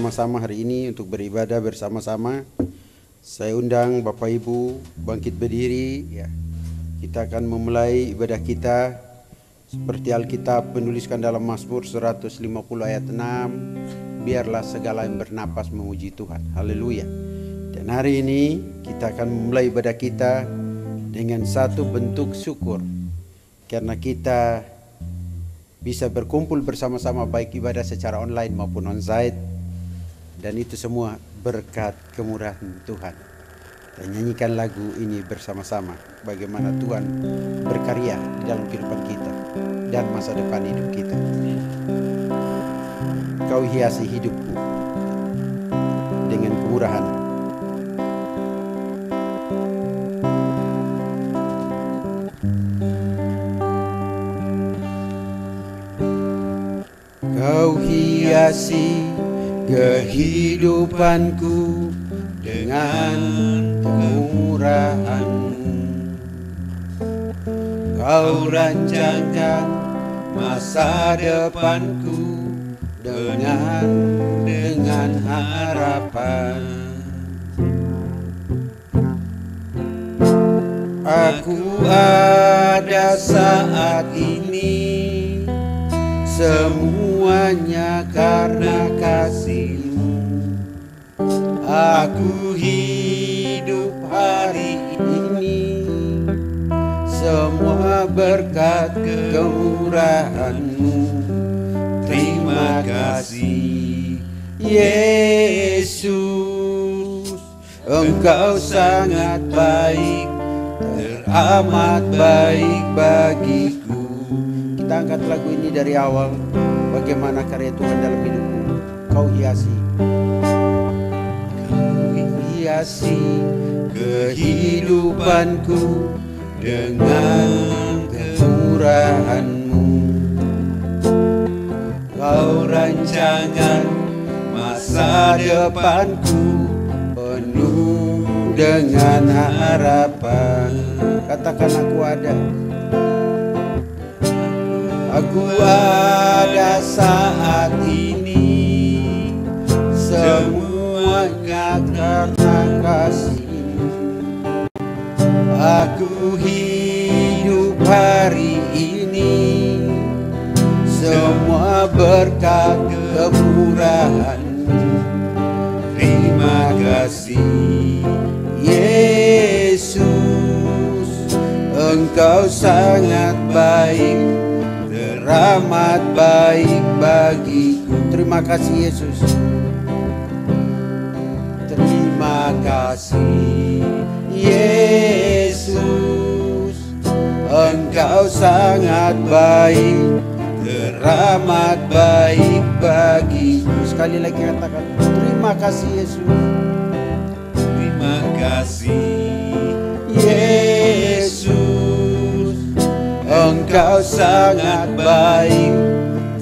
bersama-sama hari ini untuk beribadah bersama-sama. Saya undang Bapak Ibu bangkit berdiri ya. Kita akan memulai ibadah kita seperti Alkitab menuliskan dalam Mazmur 150 ayat 6. Biarlah segala yang bernapas memuji Tuhan. Haleluya. Dan hari ini kita akan memulai ibadah kita dengan satu bentuk syukur. Karena kita bisa berkumpul bersama-sama baik ibadah secara online maupun onsite. Dan itu semua berkat kemurahan Tuhan. Dan nyanyikan lagu ini bersama-sama. Bagaimana Tuhan berkarya di dalam kehidupan kita dan masa depan hidup kita. Kau hiasi hidupku dengan kemurahan. Kau hiasi kehidupanku dengan kemurahan-Mu. Kau rancangkan masa depanku dengan harapan. Aku ada saat ini semuanya karena kasih-Mu. Aku hidup hari ini semua berkat kemurahan-Mu. Terima kasih Yesus, Engkau sangat baik, teramat baik bagiku. Kita angkat lagu ini dari awal. Bagaimana karya Tuhan dalam hidupku. Kau hiasi kehidupanku dengan kemurahan-Mu. Kau rancangan masa depanku penuh dengan harapan. Katakan aku ada saat ini semuanya karena kasih-Mu. Aku hidup hari ini semua berkat kemurahan-Mu. Terima kasih Yesus, Engkau sangat baik, teramat baik bagiku. Terima kasih Yesus. Terima kasih Yesus, Engkau sangat baik, teramat baik bagiku. Sekali lagi katakan, terima kasih Yesus. Terima kasih Yesus, Engkau sangat baik,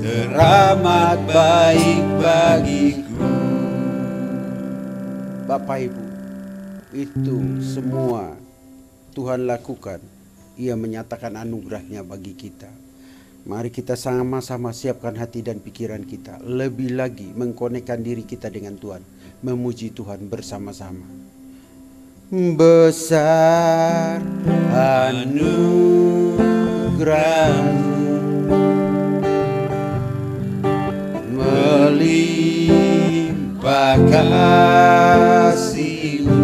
teramat baik bagiku. Bapak Ibu, itu semua Tuhan lakukan. Ia menyatakan anugerahnya bagi kita. Mari kita sama-sama siapkan hati dan pikiran kita. Lebih lagi mengkonekkan diri kita dengan Tuhan. Memuji Tuhan bersama-sama. Besar anugerah-Mu, melimpah kasih-Mu,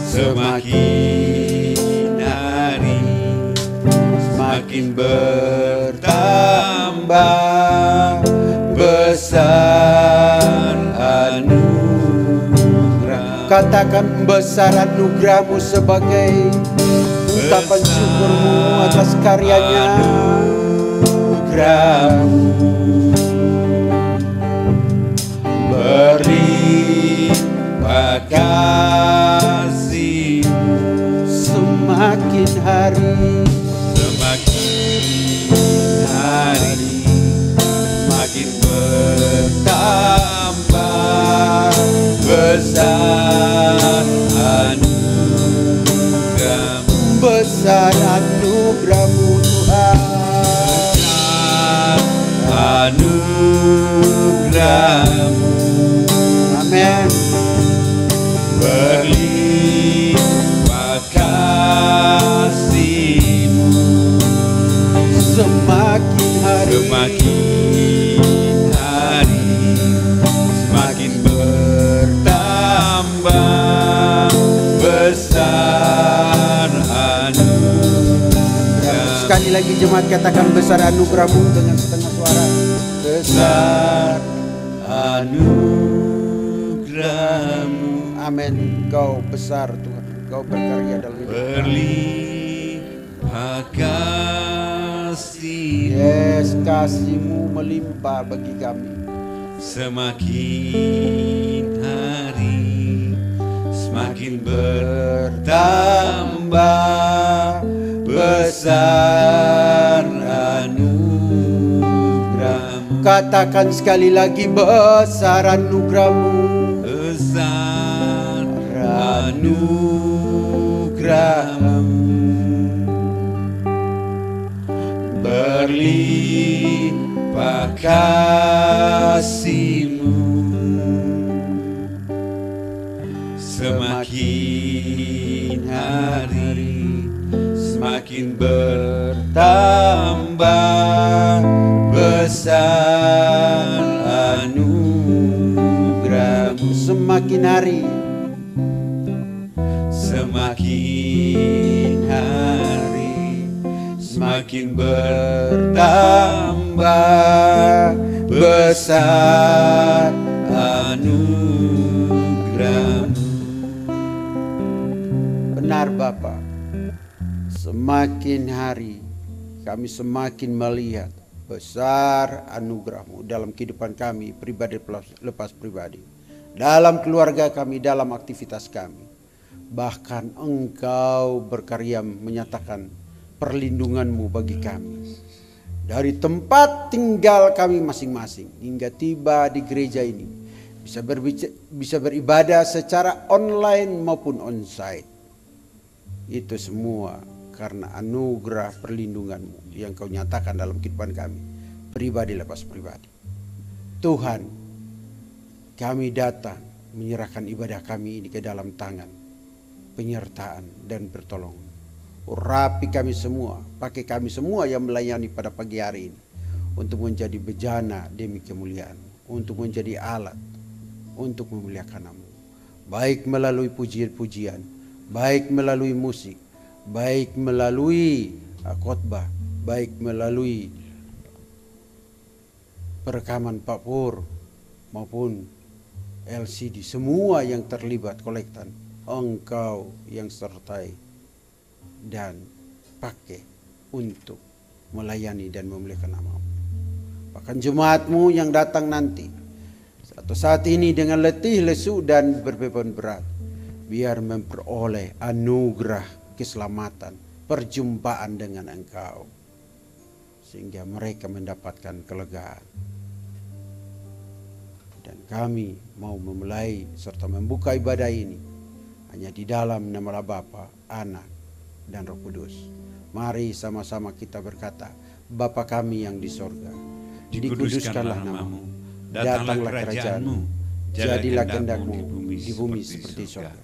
semakin hari semakin bertambah besar anugerah. Katakan besar anugerah-Mu sebagai ungkapan syukur-Mu atas karyanya. Anugerah-Mu berlimpah kasih-Mu, semakin hari makin bertambah besar anugerah-Mu. Besar anugerah-Mu Tuhan, anugerah anugerahmu. Amin. Berlimpah kasih-Mu. Semakin hari semakin bertambah besar anugerah. Sekali lagi jemaat katakan besar anugerah-Mu dengan setengah suara. Besar anugerah-Mu. Amin. Kau besar Tuhan. Kau berkarya dalam hidup kami. Berlimpah kasih. Yes, kasih-Mu melimpah bagi kami. Semakin hari semakin bertambah besar anugerah-Mu. Katakan sekali lagi besar anugerah-Mu. Besar anugerah-Mu. Berlimpah kasih-Mu. Semakin hari semakin bertambah besar anugerah-Mu. Semakin hari semakin hari semakin bertambah besar anugerah-Mu. benar Bapa. Semakin hari kami semakin melihat besar anugerah-Mu dalam kehidupan kami pribadi lepas pribadi, dalam keluarga kami, dalam aktivitas kami. Bahkan Engkau berkarya menyatakan perlindungan-Mu bagi kami dari tempat tinggal kami masing-masing hingga tiba di gereja ini, bisa beribadah secara online maupun onsite. Itu semua karena anugerah perlindungan-Mu yang Kau nyatakan dalam kehidupan kami pribadi lepas pribadi. Tuhan, kami datang menyerahkan ibadah kami ini ke dalam tangan penyertaan dan pertolongan. Urapi kami semua, pakai kami semua yang melayani pada pagi hari ini untuk menjadi bejana demi kemuliaan, untuk menjadi alat untuk memuliakan Nama-Mu, baik melalui pujian-pujian, baik melalui musik, baik melalui khotbah, baik melalui perekaman Pak Pur maupun LCD, semua yang terlibat kolektan, Engkau yang sertai dan pakai untuk melayani dan memuliakan Nama-Mu. Bahkan jemaat-Mu yang datang nanti atau saat ini dengan letih, lesu dan berbeban berat, biar memperoleh anugerah keselamatan, perjumpaan dengan Engkau, sehingga mereka mendapatkan kelegaan. Dan kami mau memulai serta membuka ibadah ini hanya di dalam nama Bapa, Anak, dan Roh Kudus. Mari sama-sama kita berkata, Bapa kami yang di sorga, dikuduskanlah Nama-Mu, datanglah kerajaan-Mu, jadilah kehendak-Mu di bumi seperti sorga.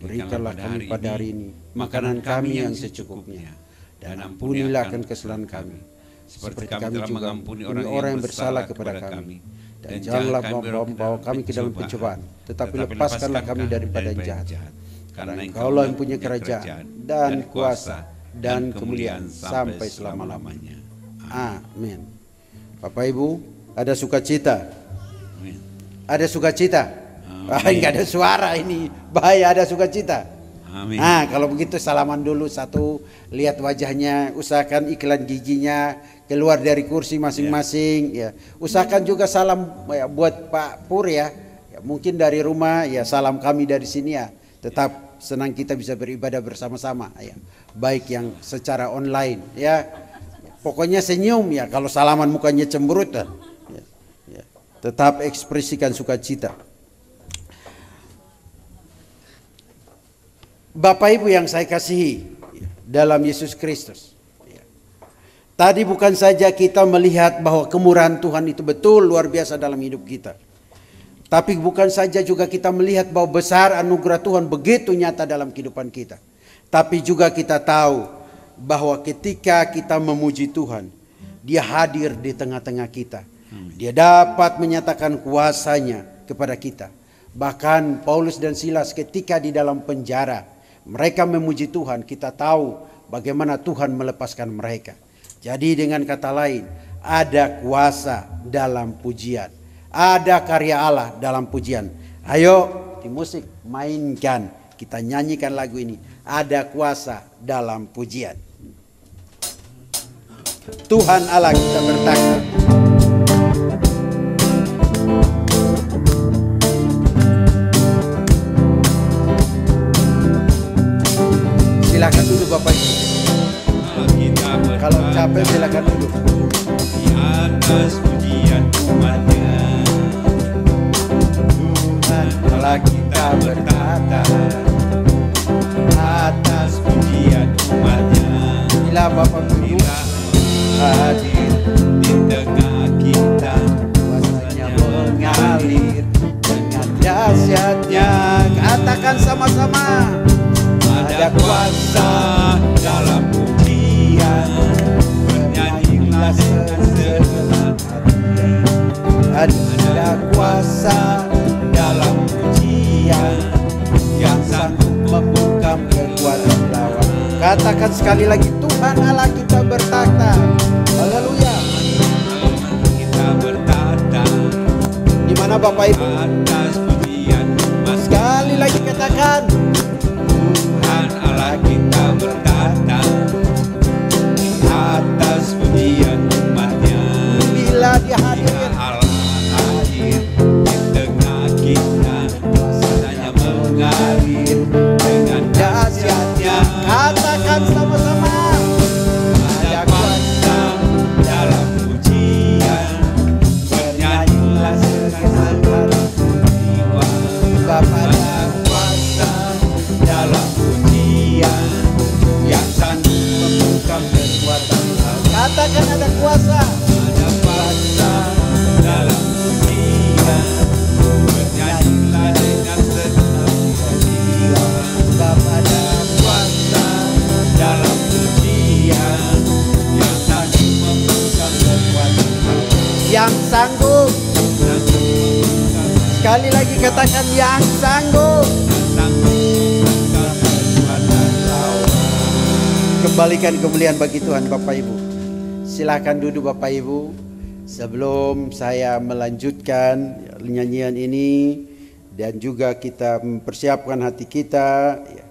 Berikanlah kami pada hari ini makanan kami yang secukupnya, dan ampunilah akan kesalahan kami, seperti kami juga mengampuni orang yang bersalah kepada kami. Dan janganlah membawa kami ke dalam pencobaan, tetapi lepaskanlah kami daripada yang jahat. Karena Engkaulah yang punya kerajaan dan kuasa dan kemuliaan sampai selama-lamanya. Amin. Bapak Ibu, ada sukacita? Ada sukacita? Enggak ada suara ini, bahaya. Ada sukacita? Amin. Nah, kalau begitu salaman dulu satu, lihat wajahnya, usahakan iklan giginya keluar dari kursi masing-masing, ya. Usahakan juga salam ya, buat Pak Pur ya. Mungkin dari rumah ya, salam kami dari sini ya. Tetap senang kita bisa beribadah bersama-sama ya. Baik yang secara online ya. Pokoknya senyum ya, kalau salaman mukanya cemberut ya. Ya. Tetap ekspresikan sukacita. Bapak Ibu yang saya kasihi dalam Yesus Kristus, Tadi bukan saja kita melihat bahwa kemurahan Tuhan itu betul luar biasa dalam hidup kita. Tapi bukan saja juga kita melihat bahwa besar anugerah Tuhan begitu nyata dalam kehidupan kita. Tapi juga kita tahu bahwa ketika kita memuji Tuhan, Dia hadir di tengah-tengah kita. Dia dapat menyatakan kuasanya kepada kita. Bahkan Paulus dan Silas ketika di dalam penjara, mereka memuji Tuhan, kita tahu bagaimana Tuhan melepaskan mereka. Jadi dengan kata lain, ada kuasa dalam pujian. Ada karya Allah dalam pujian. Ayo di musik mainkan, kita nyanyikan lagu ini. Ada kuasa dalam pujian. Tuhan Allah kita bertakhta. Silakan duduk Bapak Ibu. Kalau capek silakan duduk. Di atas pujian umatnya, Tuhan Allah kita bertata. Atas pujian umatnya, Bila Bapak Ibu hadir di tengah kita, kuasanya mengalir dengan dahsyatnya. Katakan sama-sama. ada kuasa dalam pujian. Bernyanyilah dengan segenap hati. Ada kuasa dalam pujian yang sanggup membungkam kekuatan lawan. Katakan sekali lagi, Tuhan Allah kita bertakhta. Haleluya. kita bertata. Di mana Bapak Ibu? Atas pujian umat, Sekali lagi katakan. Tuhan Allah kita bertata. Di atas pujian umatnya, Bila Dia hadir, Allah hadir di tengah kita. Kuasanya mengalir dengan dahsyatnya. katakan sama-sama. Ada kuasa dalam pujian. Bernyanyilah segenap jiwa. Ada kuasa dalam pujian yang sanggup membungkam kekuatan lawan. Katakan ada kuasa. Ada kuasa dalam pujian. Bernyanyilah dengan segenap jiwa. Ada kuasa dalam pujian yang sanggup membungkam kekuatan lawan. Yang sanggup. Sanggup membungkam, Sekali lagi katakan yang sanggup. sanggup membungkam kekuatan lawan. Kembalikan kemuliaan bagi Tuhan Bapak Ibu. Silakan duduk Bapak Ibu. Sebelum saya melanjutkan nyanyian ini dan juga kita mempersiapkan hati kita ya,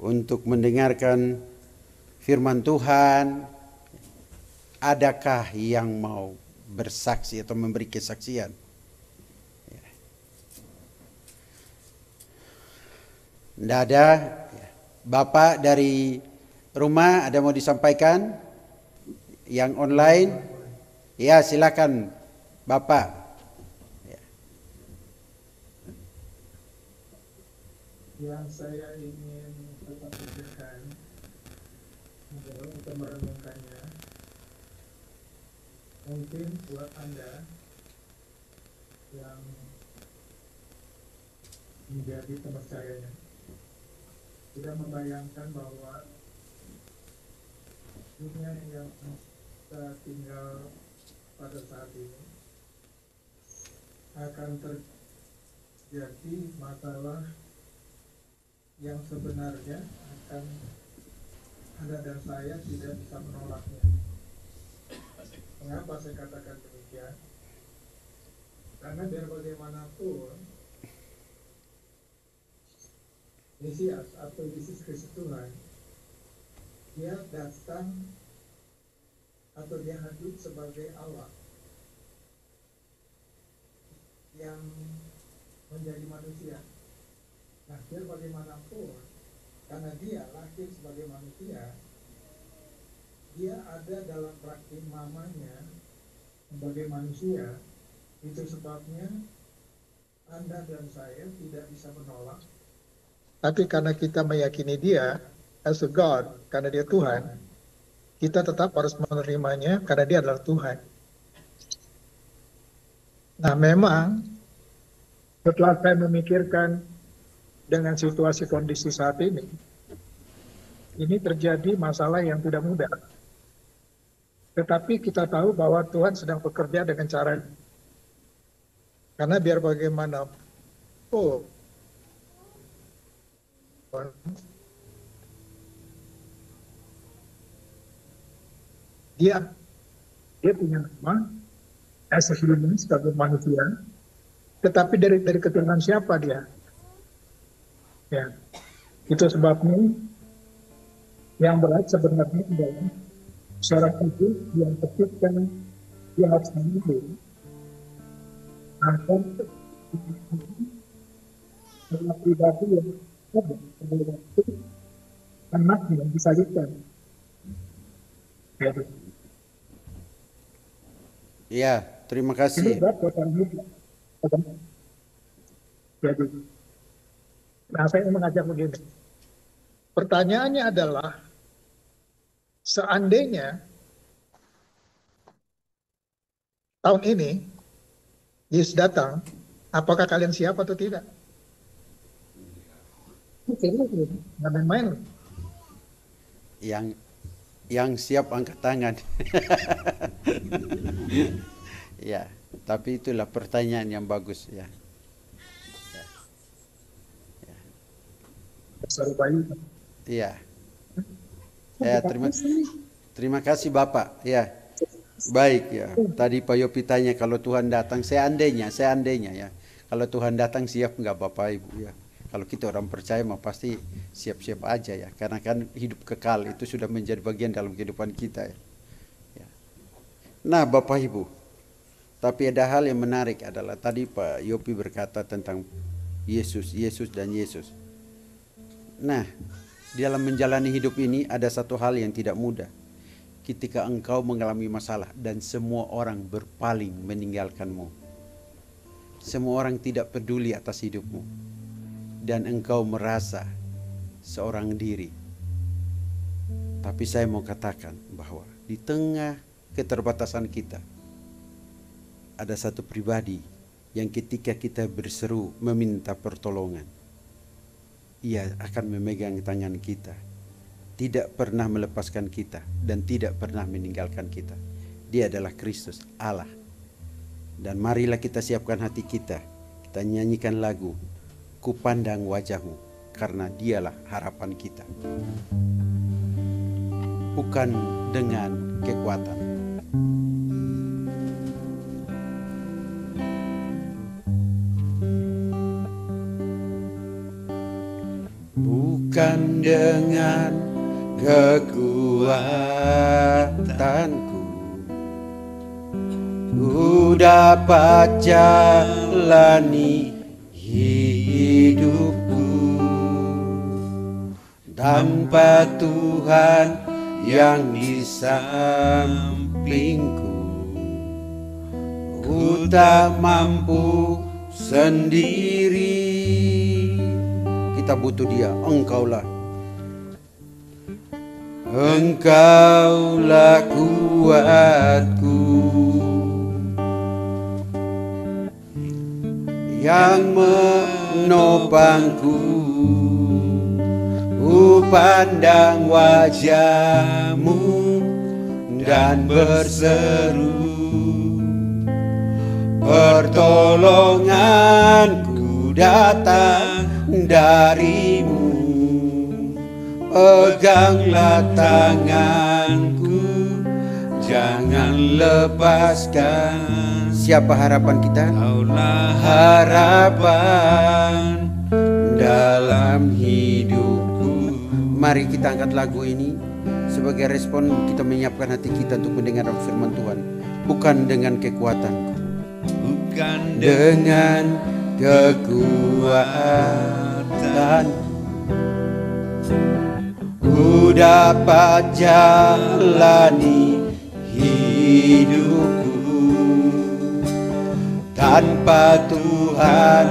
untuk mendengarkan firman Tuhan, adakah yang mau bersaksi atau memberi kesaksian? Ya. Tidak ada. Ya. Bapak dari rumah ada mau disampaikan? Yang online? Ya silakan Bapak. Ya. Yang saya ingin tetap pikirkan adalah untuk merenungkannya. Mungkin buat Anda yang menjadi teman sudah membayangkan bahwa dunia yang kita tinggal pada saat ini akan terjadi masalah yang sebenarnya akan Anda dan saya tidak bisa menolaknya. Mengapa saya katakan demikian? Karena biar bagaimanapun Mesias atau Yesus Kristus Tuhan, Dia datang atau Dia hadir sebagai Allah yang menjadi manusia. Nah, biar bagaimanapun, karena Dia lahir sebagai manusia, Dia ada dalam rahim mamanya sebagai manusia. Itu sebabnya Anda dan saya tidak bisa menolak. Tapi karena kita meyakini Dia as a God, karena Dia Tuhan, kita tetap harus menerimanya karena dia adalah Tuhan. Nah, memang setelah saya memikirkan dengan situasi kondisi saat ini terjadi masalah yang tidak mudah. Tetapi kita tahu bahwa Tuhan sedang bekerja dengan cara, karena biar bagaimana, dia punya nama as a human, sebagai manusia, tetapi dari keturunan siapa dia? Ya, itu sebabnya yang berat sebenarnya adalah seorang ibu yang ketika dia harus memilih akan seorang pribadi yang ada pada waktu anaknya yang disalibkan. Ya, terima Ini kasih. berat buat orang muda. Jadi, nah saya ingin mengajak begini. Pertanyaannya adalah, seandainya tahun ini Yesus datang, apakah kalian siap atau tidak? Serius, nggak main-main. Yang siap angkat tangan. Ya, tapi itulah pertanyaan yang bagus ya. Iya. Ya, terima kasih Bapak. Ya. Baik ya. Tadi Pak Yopi tanya kalau Tuhan datang, seandainya ya. Kalau Tuhan datang siap nggak Bapak Ibu ya. Kalau kita orang percaya mah pasti siap-siap aja ya. Karena kan hidup kekal itu sudah menjadi bagian dalam kehidupan kita ya. Nah Bapak Ibu, tapi ada hal yang menarik adalah tadi Pak Yopi berkata tentang Yesus dan Yesus. Nah, dalam menjalani hidup ini ada satu hal yang tidak mudah. Ketika engkau mengalami masalah dan semua orang berpaling meninggalkanmu. Semua orang tidak peduli atas hidupmu. Dan engkau merasa seorang diri. Tapi saya mau katakan bahwa di tengah keterbatasan kita, ada satu pribadi yang ketika kita berseru meminta pertolongan, ia akan memegang tangan kita, tidak pernah melepaskan kita dan tidak pernah meninggalkan kita. Dia adalah Kristus Allah. Dan marilah kita siapkan hati kita nyanyikan lagu Ku Pandang Wajahmu, karena dialah harapan kita. Bukan dengan kekuatan. Bukan dengan kekuatanku ku dapat jalani hidupku tanpa Tuhan yang di sampingku. Ku tak mampu sendiri. Kita butuh Dia. Engkaulah kuatku yang menopangku. Ku pandang wajah-Mu dan berseru, pertolonganku datang dari-Mu. Peganglah tanganku, jangan lepaskan. Siapa harapan kita? Kaulah harapan dalam hidupku. Mari kita angkat lagu ini sebagai respon kita menyiapkan hati kita untuk mendengar firman Tuhan. Bukan dengan kekuatanku, bukan dengan kekuatan ku dapat jalani hidupku tanpa Tuhan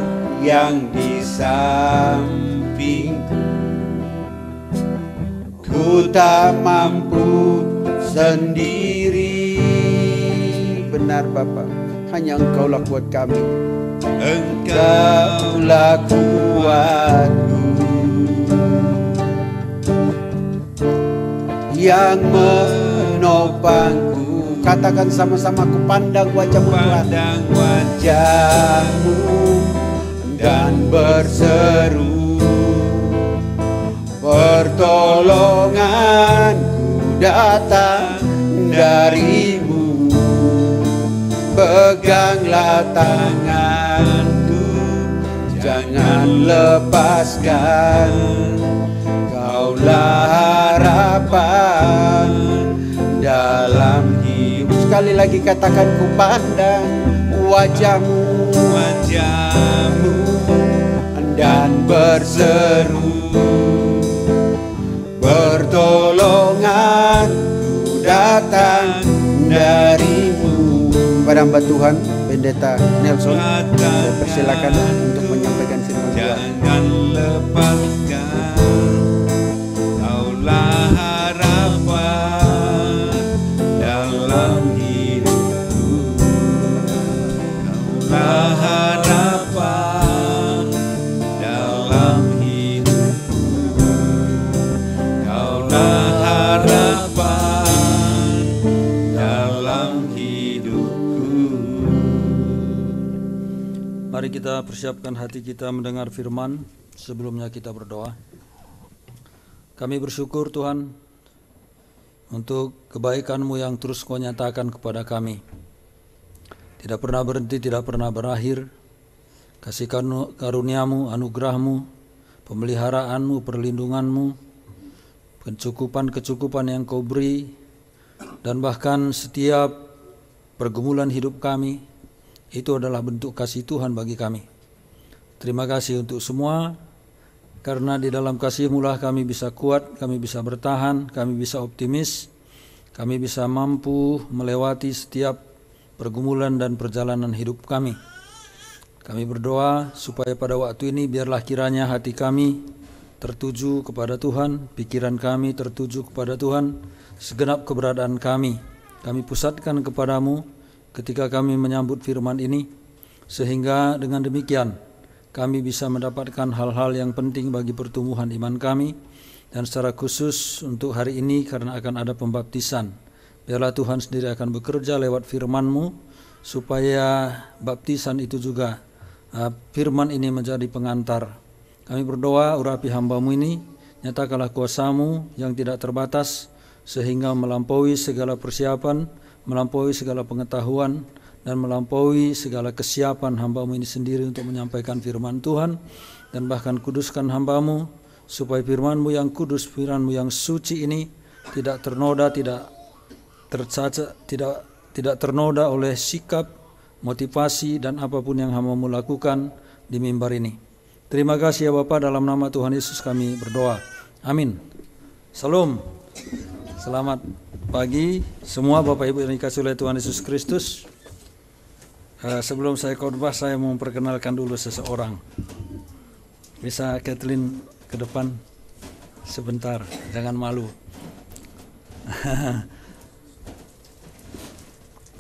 yang di sampingku. Ku tak mampu sendiri. Benar Bapa, hanya Engkaulah kuat kami. Engkaulah kuatku yang menopangku. Katakan sama-sama, ku pandang wajah-Mu Tuhan, Pandang wajah wajah-Mu dan berseru, pertolonganku datang dari-Mu. Peganglah tanganku, jangan lepaskan. Kaulah harapan dalam hidup. Sekali lagi katakan, ku pandang wajah-Mu, wajah-Mu dan berseru, pertolonganku datang dari-Mu. Kepada hamba Tuhan, Pendeta Nelson, saya persilakan untuk menyampaikan firman Tuhan. Jangan lepaskan, Kaulah harapan dalam hidupku. Kaulah harapan dalam hidupku. Kaulah harapan dalam hidupku. Mari kita persiapkan hati kita mendengar firman. Sebelumnya kita berdoa. Kami bersyukur Tuhan untuk kebaikan-Mu yang terus Kau nyatakan kepada kami. Tidak pernah berhenti, tidak pernah berakhir. Kasih karunia-Mu, anugerah-Mu, pemeliharaan-Mu, perlindungan-Mu, kecukupan yang Kau beri, dan bahkan setiap pergumulan hidup kami, itu adalah bentuk kasih Tuhan bagi kami. Terima kasih untuk semua, karena di dalam kasih-Mu lah kami bisa kuat, kami bisa bertahan, kami bisa optimis, kami bisa mampu melewati setiap pergumulan dan perjalanan hidup kami. Kami berdoa supaya pada waktu ini biarlah kiranya hati kami tertuju kepada Tuhan, pikiran kami tertuju kepada Tuhan, segenap keberadaan kami pusatkan kepadamu ketika kami menyambut firman ini, sehingga dengan demikian kami bisa mendapatkan hal-hal yang penting bagi pertumbuhan iman kami, dan secara khusus untuk hari ini karena akan ada pembaptisan. Biarlah Tuhan sendiri akan bekerja lewat firman-Mu, supaya baptisan itu juga firman ini menjadi pengantar. Kami berdoa, urapi hamba-Mu ini, nyatakanlah kuasa-Mu yang tidak terbatas, sehingga melampaui segala persiapan, melampaui segala pengetahuan, dan melampaui segala kesiapan hamba-Mu ini sendiri untuk menyampaikan firman Tuhan, dan bahkan kuduskan hamba-Mu, supaya firman-Mu yang kudus, firman-Mu yang suci ini tidak ternoda, tidak tercacat, tidak ternoda oleh sikap, motivasi, dan apapun yang hamba-Mu lakukan di mimbar ini. Terima kasih ya Bapa, dalam nama Tuhan Yesus kami berdoa. Amin. Salam. Selamat pagi semua Bapak Ibu yang dikasihi oleh Tuhan Yesus Kristus. Sebelum saya khotbah, saya mau memperkenalkan dulu seseorang. Bisa Kathleen ke depan sebentar, jangan malu.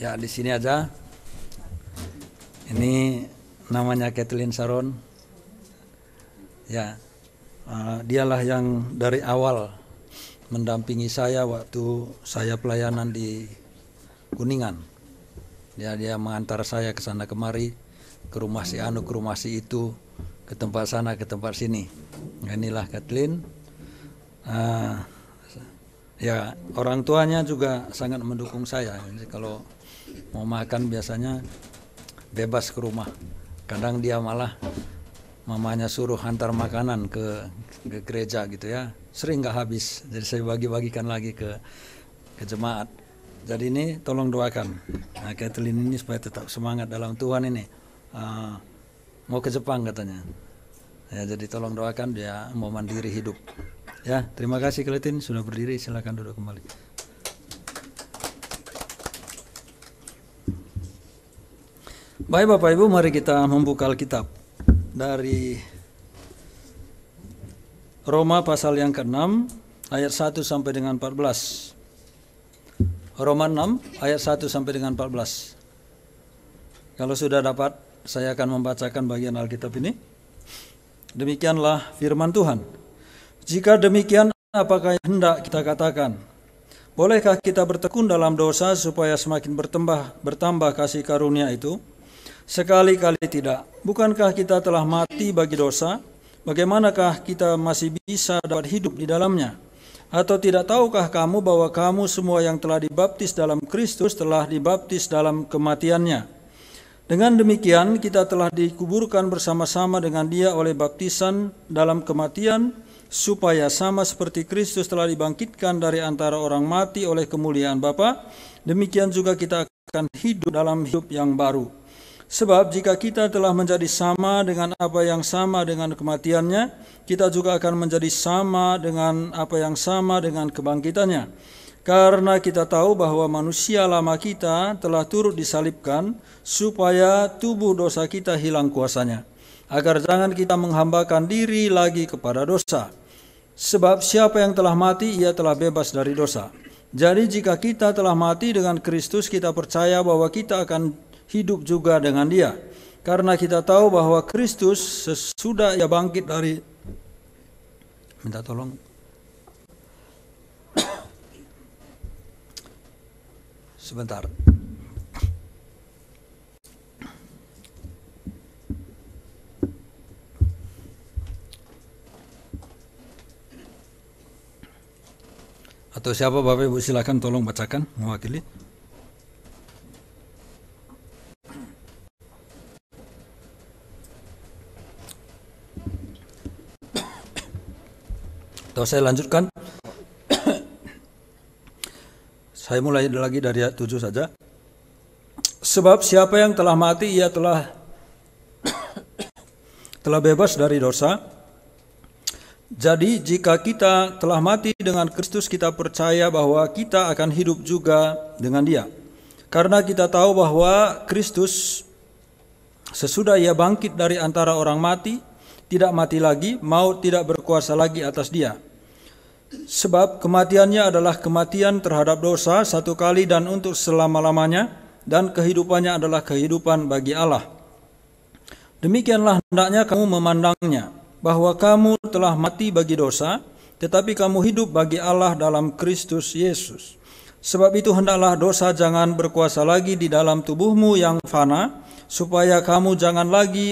Ya, di sini aja. Ini namanya Kathleen Sharon. Ya, dialah yang dari awal mendampingi saya waktu saya pelayanan di Kuningan. Dia mengantar saya ke sana kemari, ke rumah si anu, ke rumah si itu, ke tempat sana, ke tempat sini. Nah, inilah Kathleen. Ya, orang tuanya juga sangat mendukung saya. Jadi kalau mau makan biasanya bebas ke rumah. Kadang dia malah mamanya suruh antar makanan ke gereja gitu ya. Sering nggak habis. Jadi saya bagi-bagikan lagi ke jemaat. Jadi ini tolong doakan Kathleen ini supaya tetap semangat dalam Tuhan ini. Mau ke Jepang katanya. Ya, jadi tolong doakan dia mau mandiri hidup. Ya, terima kasih Kathleen sudah berdiri, silakan duduk kembali. Baik Bapak Ibu, mari kita membuka Alkitab dari Roma pasal yang ke-6 ayat 1 sampai dengan 14. Roma 6 ayat 1 sampai dengan 14. Kalau sudah dapat, saya akan membacakan bagian Alkitab ini. Demikianlah firman Tuhan. Jika demikian, apakah yang hendak kita katakan? Bolehkah kita bertekun dalam dosa supaya semakin bertambah kasih karunia itu? Sekali-kali tidak. Bukankah kita telah mati bagi dosa? Bagaimanakah kita masih bisa dapat hidup di dalamnya? Atau tidak tahukah kamu bahwa kamu semua yang telah dibaptis dalam Kristus telah dibaptis dalam kematiannya? Dengan demikian kita telah dikuburkan bersama-sama dengan Dia oleh baptisan dalam kematian, supaya sama seperti Kristus telah dibangkitkan dari antara orang mati oleh kemuliaan Bapa, demikian juga kita akan hidup dalam hidup yang baru. Sebab jika kita telah menjadi sama dengan apa yang sama dengan kematiannya, kita juga akan menjadi sama dengan apa yang sama dengan kebangkitannya. Karena kita tahu bahwa manusia lama kita telah turut disalibkan, supaya tubuh dosa kita hilang kuasanya, agar jangan kita menghambakan diri lagi kepada dosa. Sebab siapa yang telah mati, ia telah bebas dari dosa. Jadi jika kita telah mati dengan Kristus, kita percaya bahwa kita akan hidup juga dengan Dia. Karena kita tahu bahwa Kristus sesudah Ia bangkit dari... Minta tolong. Sebentar. Atau siapa Bapak Ibu silakan tolong bacakan mewakili. Atau saya lanjutkan. Saya mulai lagi dari ayat 7 saja. Sebab siapa yang telah mati, ia telah bebas dari dosa. Jadi jika kita telah mati dengan Kristus, kita percaya bahwa kita akan hidup juga dengan Dia. Karena kita tahu bahwa Kristus sesudah Ia bangkit dari antara orang mati, tidak mati lagi, maut tidak berkuasa lagi atas Dia. Sebab kematiannya adalah kematian terhadap dosa satu kali dan untuk selama-lamanya, dan kehidupannya adalah kehidupan bagi Allah. Demikianlah hendaknya kamu memandangnya, bahwa kamu telah mati bagi dosa, tetapi kamu hidup bagi Allah dalam Kristus Yesus. Sebab itu hendaklah dosa jangan berkuasa lagi di dalam tubuhmu yang fana, supaya kamu jangan lagi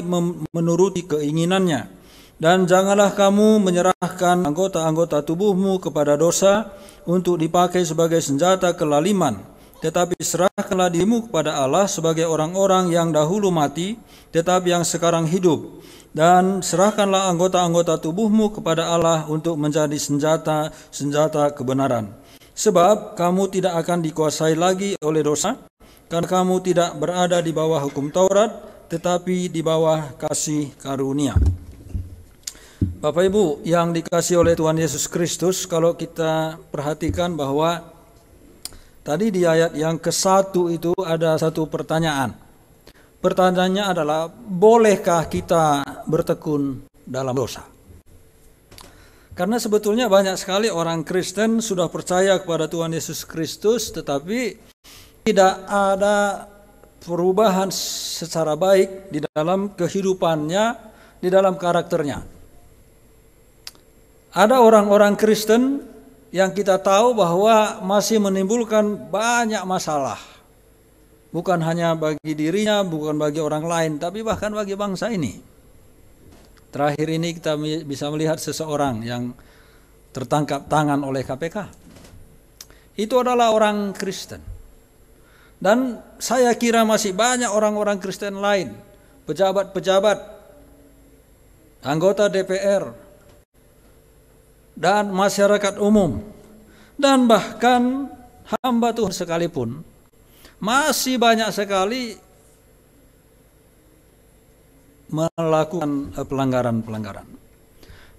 menuruti keinginannya. Dan janganlah kamu menyerahkan anggota-anggota tubuhmu kepada dosa untuk dipakai sebagai senjata kelaliman, tetapi serahkanlah dirimu kepada Allah sebagai orang-orang yang dahulu mati, tetapi yang sekarang hidup. Dan serahkanlah anggota-anggota tubuhmu kepada Allah untuk menjadi senjata kebenaran. Sebab kamu tidak akan dikuasai lagi oleh dosa, karena kamu tidak berada di bawah hukum Taurat, tetapi di bawah kasih karunia. Bapak Ibu yang dikasihi oleh Tuhan Yesus Kristus, kalau kita perhatikan bahwa tadi di ayat yang ke-1 itu ada satu pertanyaan. Pertanyaannya adalah, bolehkah kita bertekun dalam dosa? Karena sebetulnya banyak sekali orang Kristen sudah percaya kepada Tuhan Yesus Kristus, tetapi tidak ada perubahan secara baik di dalam kehidupannya, di dalam karakternya. Ada orang-orang Kristen yang kita tahu bahwa masih menimbulkan banyak masalah. Bukan hanya bagi dirinya, bukan bagi orang lain, tapi bahkan bagi bangsa ini. Terakhir ini kita bisa melihat seseorang yang tertangkap tangan oleh KPK. Itu adalah orang Kristen. Dan saya kira masih banyak orang-orang Kristen lain, pejabat-pejabat, anggota DPR, dan masyarakat umum, dan bahkan hamba Tuhan sekalipun, masih banyak sekali melakukan pelanggaran-pelanggaran.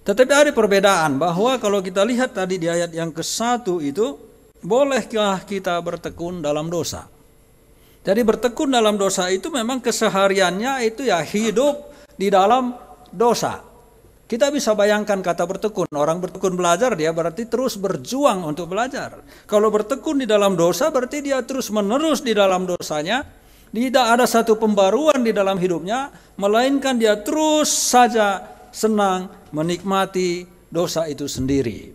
Tetapi ada perbedaan, bahwa kalau kita lihat tadi di ayat yang ke-1 itu, bolehkah kita bertekun dalam dosa? Jadi bertekun dalam dosa itu memang kesehariannya itu ya hidup di dalam dosa. Kita bisa bayangkan kata bertekun. Orang bertekun belajar, dia berarti terus berjuang untuk belajar. Kalau bertekun di dalam dosa, berarti dia terus menerus di dalam dosanya. Tidak ada satu pembaruan di dalam hidupnya, melainkan dia terus saja senang menikmati dosa itu sendiri.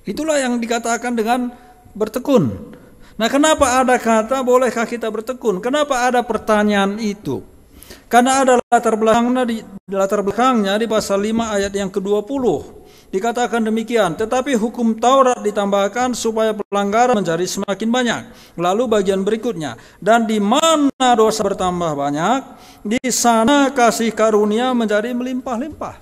Itulah yang dikatakan dengan bertekun. Nah, kenapa ada kata bolehkah kita bertekun? Kenapa ada pertanyaan itu? Karena ada latar belakangnya di pasal 5 ayat yang ke-20. Dikatakan demikian, tetapi hukum Taurat ditambahkan supaya pelanggaran menjadi semakin banyak. Lalu bagian berikutnya, dan di mana dosa bertambah banyak, di sana kasih karunia menjadi melimpah-limpah.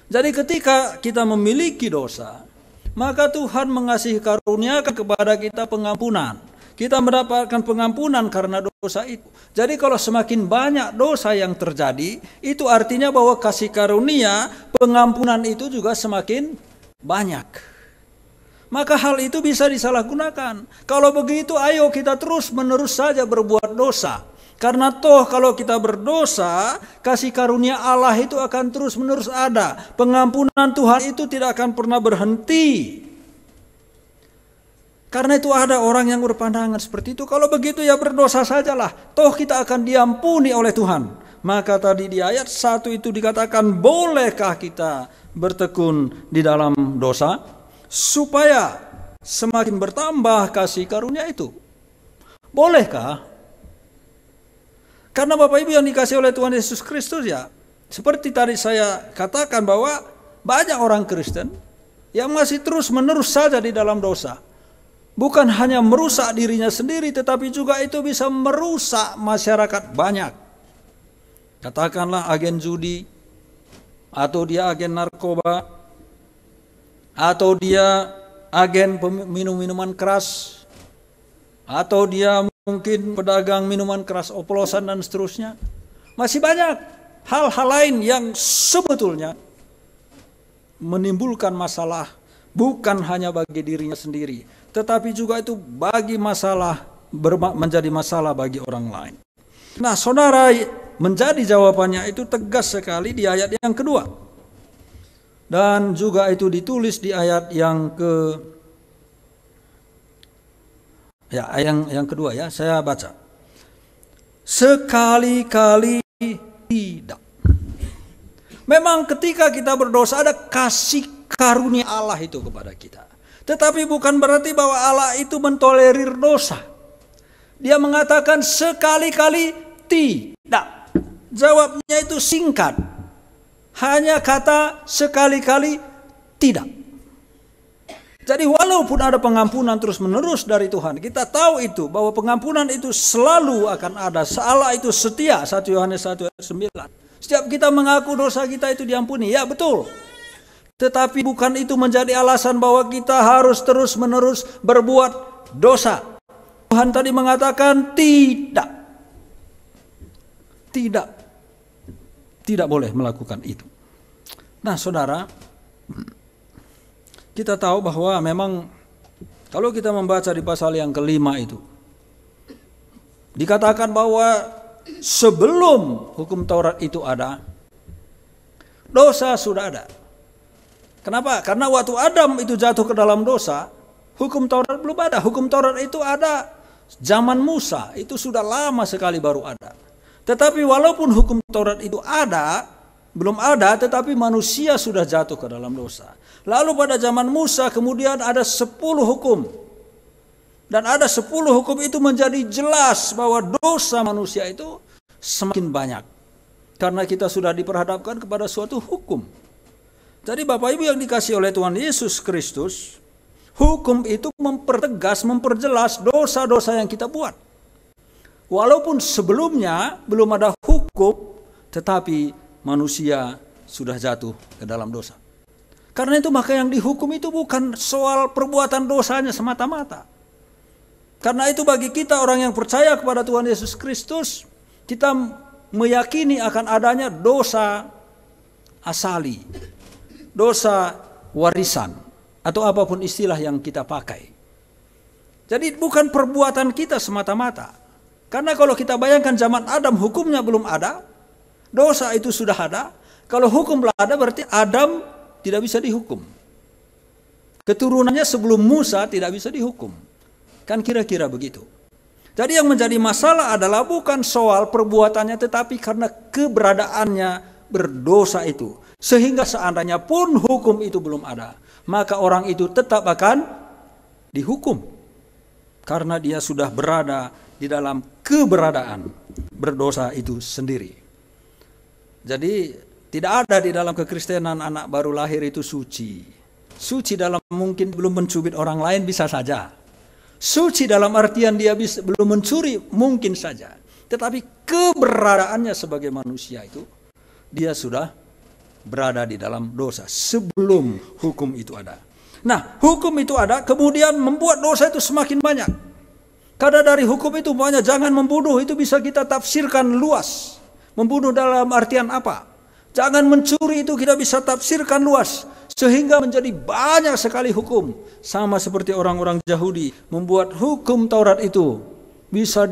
Jadi ketika kita memiliki dosa, maka Tuhan mengasihi karunia kepada kita pengampunan. Kita mendapatkan pengampunan karena dosa itu. Jadi kalau semakin banyak dosa yang terjadi, itu artinya bahwa kasih karunia, pengampunan itu juga semakin banyak. Maka hal itu bisa disalahgunakan. Kalau begitu, ayo kita terus menerus saja berbuat dosa. Karena toh kalau kita berdosa, kasih karunia Allah itu akan terus menerus ada. Pengampunan Tuhan itu tidak akan pernah berhenti. Karena itu ada orang yang berpandangan seperti itu. Kalau begitu ya berdosa sajalah. Toh kita akan diampuni oleh Tuhan. Maka tadi di ayat 1 itu dikatakan, bolehkah kita bertekun di dalam dosa? Supaya semakin bertambah kasih karunia itu. Bolehkah? Karena Bapak Ibu yang dikasih oleh Tuhan Yesus Kristus ya. Seperti tadi saya katakan bahwa banyak orang Kristen yang masih terus menerus saja di dalam dosa. Bukan hanya merusak dirinya sendiri, tetapi juga itu bisa merusak masyarakat banyak. Katakanlah agen judi, atau dia agen narkoba, atau dia agen minum-minuman keras, atau dia mungkin pedagang minuman keras oplosan dan seterusnya. Masih banyak hal-hal lain yang sebetulnya menimbulkan masalah, bukan hanya bagi dirinya sendiri, tetapi juga itu menjadi masalah bagi orang lain. Nah, saudara, menjadi jawabannya itu tegas sekali di ayat yang kedua. Dan juga itu ditulis di ayat yang yang kedua ya, saya baca. Sekali-kali tidak. Memang ketika kita berdosa ada kasih karunia Allah itu kepada kita. Tetapi bukan berarti bahwa Allah itu mentolerir dosa. Dia mengatakan sekali-kali tidak. Jawabnya itu singkat. Hanya kata sekali-kali tidak. Jadi walaupun ada pengampunan terus-menerus dari Tuhan, kita tahu itu bahwa pengampunan itu selalu akan ada. Allah itu setia, 1 Yohanes 1 ayat 9. Setiap kita mengaku dosa kita itu diampuni, ya betul. Tetapi bukan itu menjadi alasan bahwa kita harus terus-menerus berbuat dosa. Tuhan tadi mengatakan tidak. Tidak boleh melakukan itu. Nah, saudara, kita tahu bahwa memang kalau kita membaca di pasal yang kelima itu, dikatakan bahwa sebelum hukum Taurat itu ada, dosa sudah ada. Kenapa? Karena waktu Adam itu jatuh ke dalam dosa, hukum Taurat belum ada. Hukum Taurat itu ada zaman Musa, itu sudah lama sekali baru ada. Tetapi walaupun hukum Taurat itu ada, belum ada, tetapi manusia sudah jatuh ke dalam dosa. Lalu pada zaman Musa kemudian ada 10 hukum. Dan ada 10 hukum itu menjadi jelas bahwa dosa manusia itu semakin banyak. Karena kita sudah diperhadapkan kepada suatu hukum. Jadi Bapak Ibu yang dikasih oleh Tuhan Yesus Kristus, hukum itu mempertegas, memperjelas dosa-dosa yang kita buat. Walaupun sebelumnya belum ada hukum, tetapi manusia sudah jatuh ke dalam dosa. Karena itu maka yang dihukum itu bukan soal perbuatan dosanya semata-mata. Karena itu bagi kita orang yang percaya kepada Tuhan Yesus Kristus, kita meyakini akan adanya dosa asali, dosa warisan, atau apapun istilah yang kita pakai. Jadi bukan perbuatan kita semata-mata. Karena kalau kita bayangkan zaman Adam hukumnya belum ada, dosa itu sudah ada. Kalau hukum belum ada berarti Adam tidak bisa dihukum. Keturunannya sebelum Musa tidak bisa dihukum. Kan kira-kira begitu. Jadi yang menjadi masalah adalah bukan soal perbuatannya, tetapi karena keberadaannya berdosa itu. Sehingga seandainya pun hukum itu belum ada, maka orang itu tetap akan dihukum. Karena dia sudah berada di dalam keberadaan berdosa itu sendiri. Jadi tidak ada di dalam kekristenan anak baru lahir itu suci. Suci dalam mungkin belum mencubit orang lain bisa saja. Suci dalam artian dia belum mencuri mungkin saja. Tetapi keberadaannya sebagai manusia itu, dia sudah berada di dalam dosa sebelum hukum itu ada. Nah, hukum itu ada kemudian membuat dosa itu semakin banyak. Karena dari hukum itu banyak, jangan membunuh itu bisa kita tafsirkan luas. Membunuh dalam artian apa? Jangan mencuri itu kita bisa tafsirkan luas. Sehingga menjadi banyak sekali hukum. Sama seperti orang-orang Yahudi membuat hukum Taurat itu bisa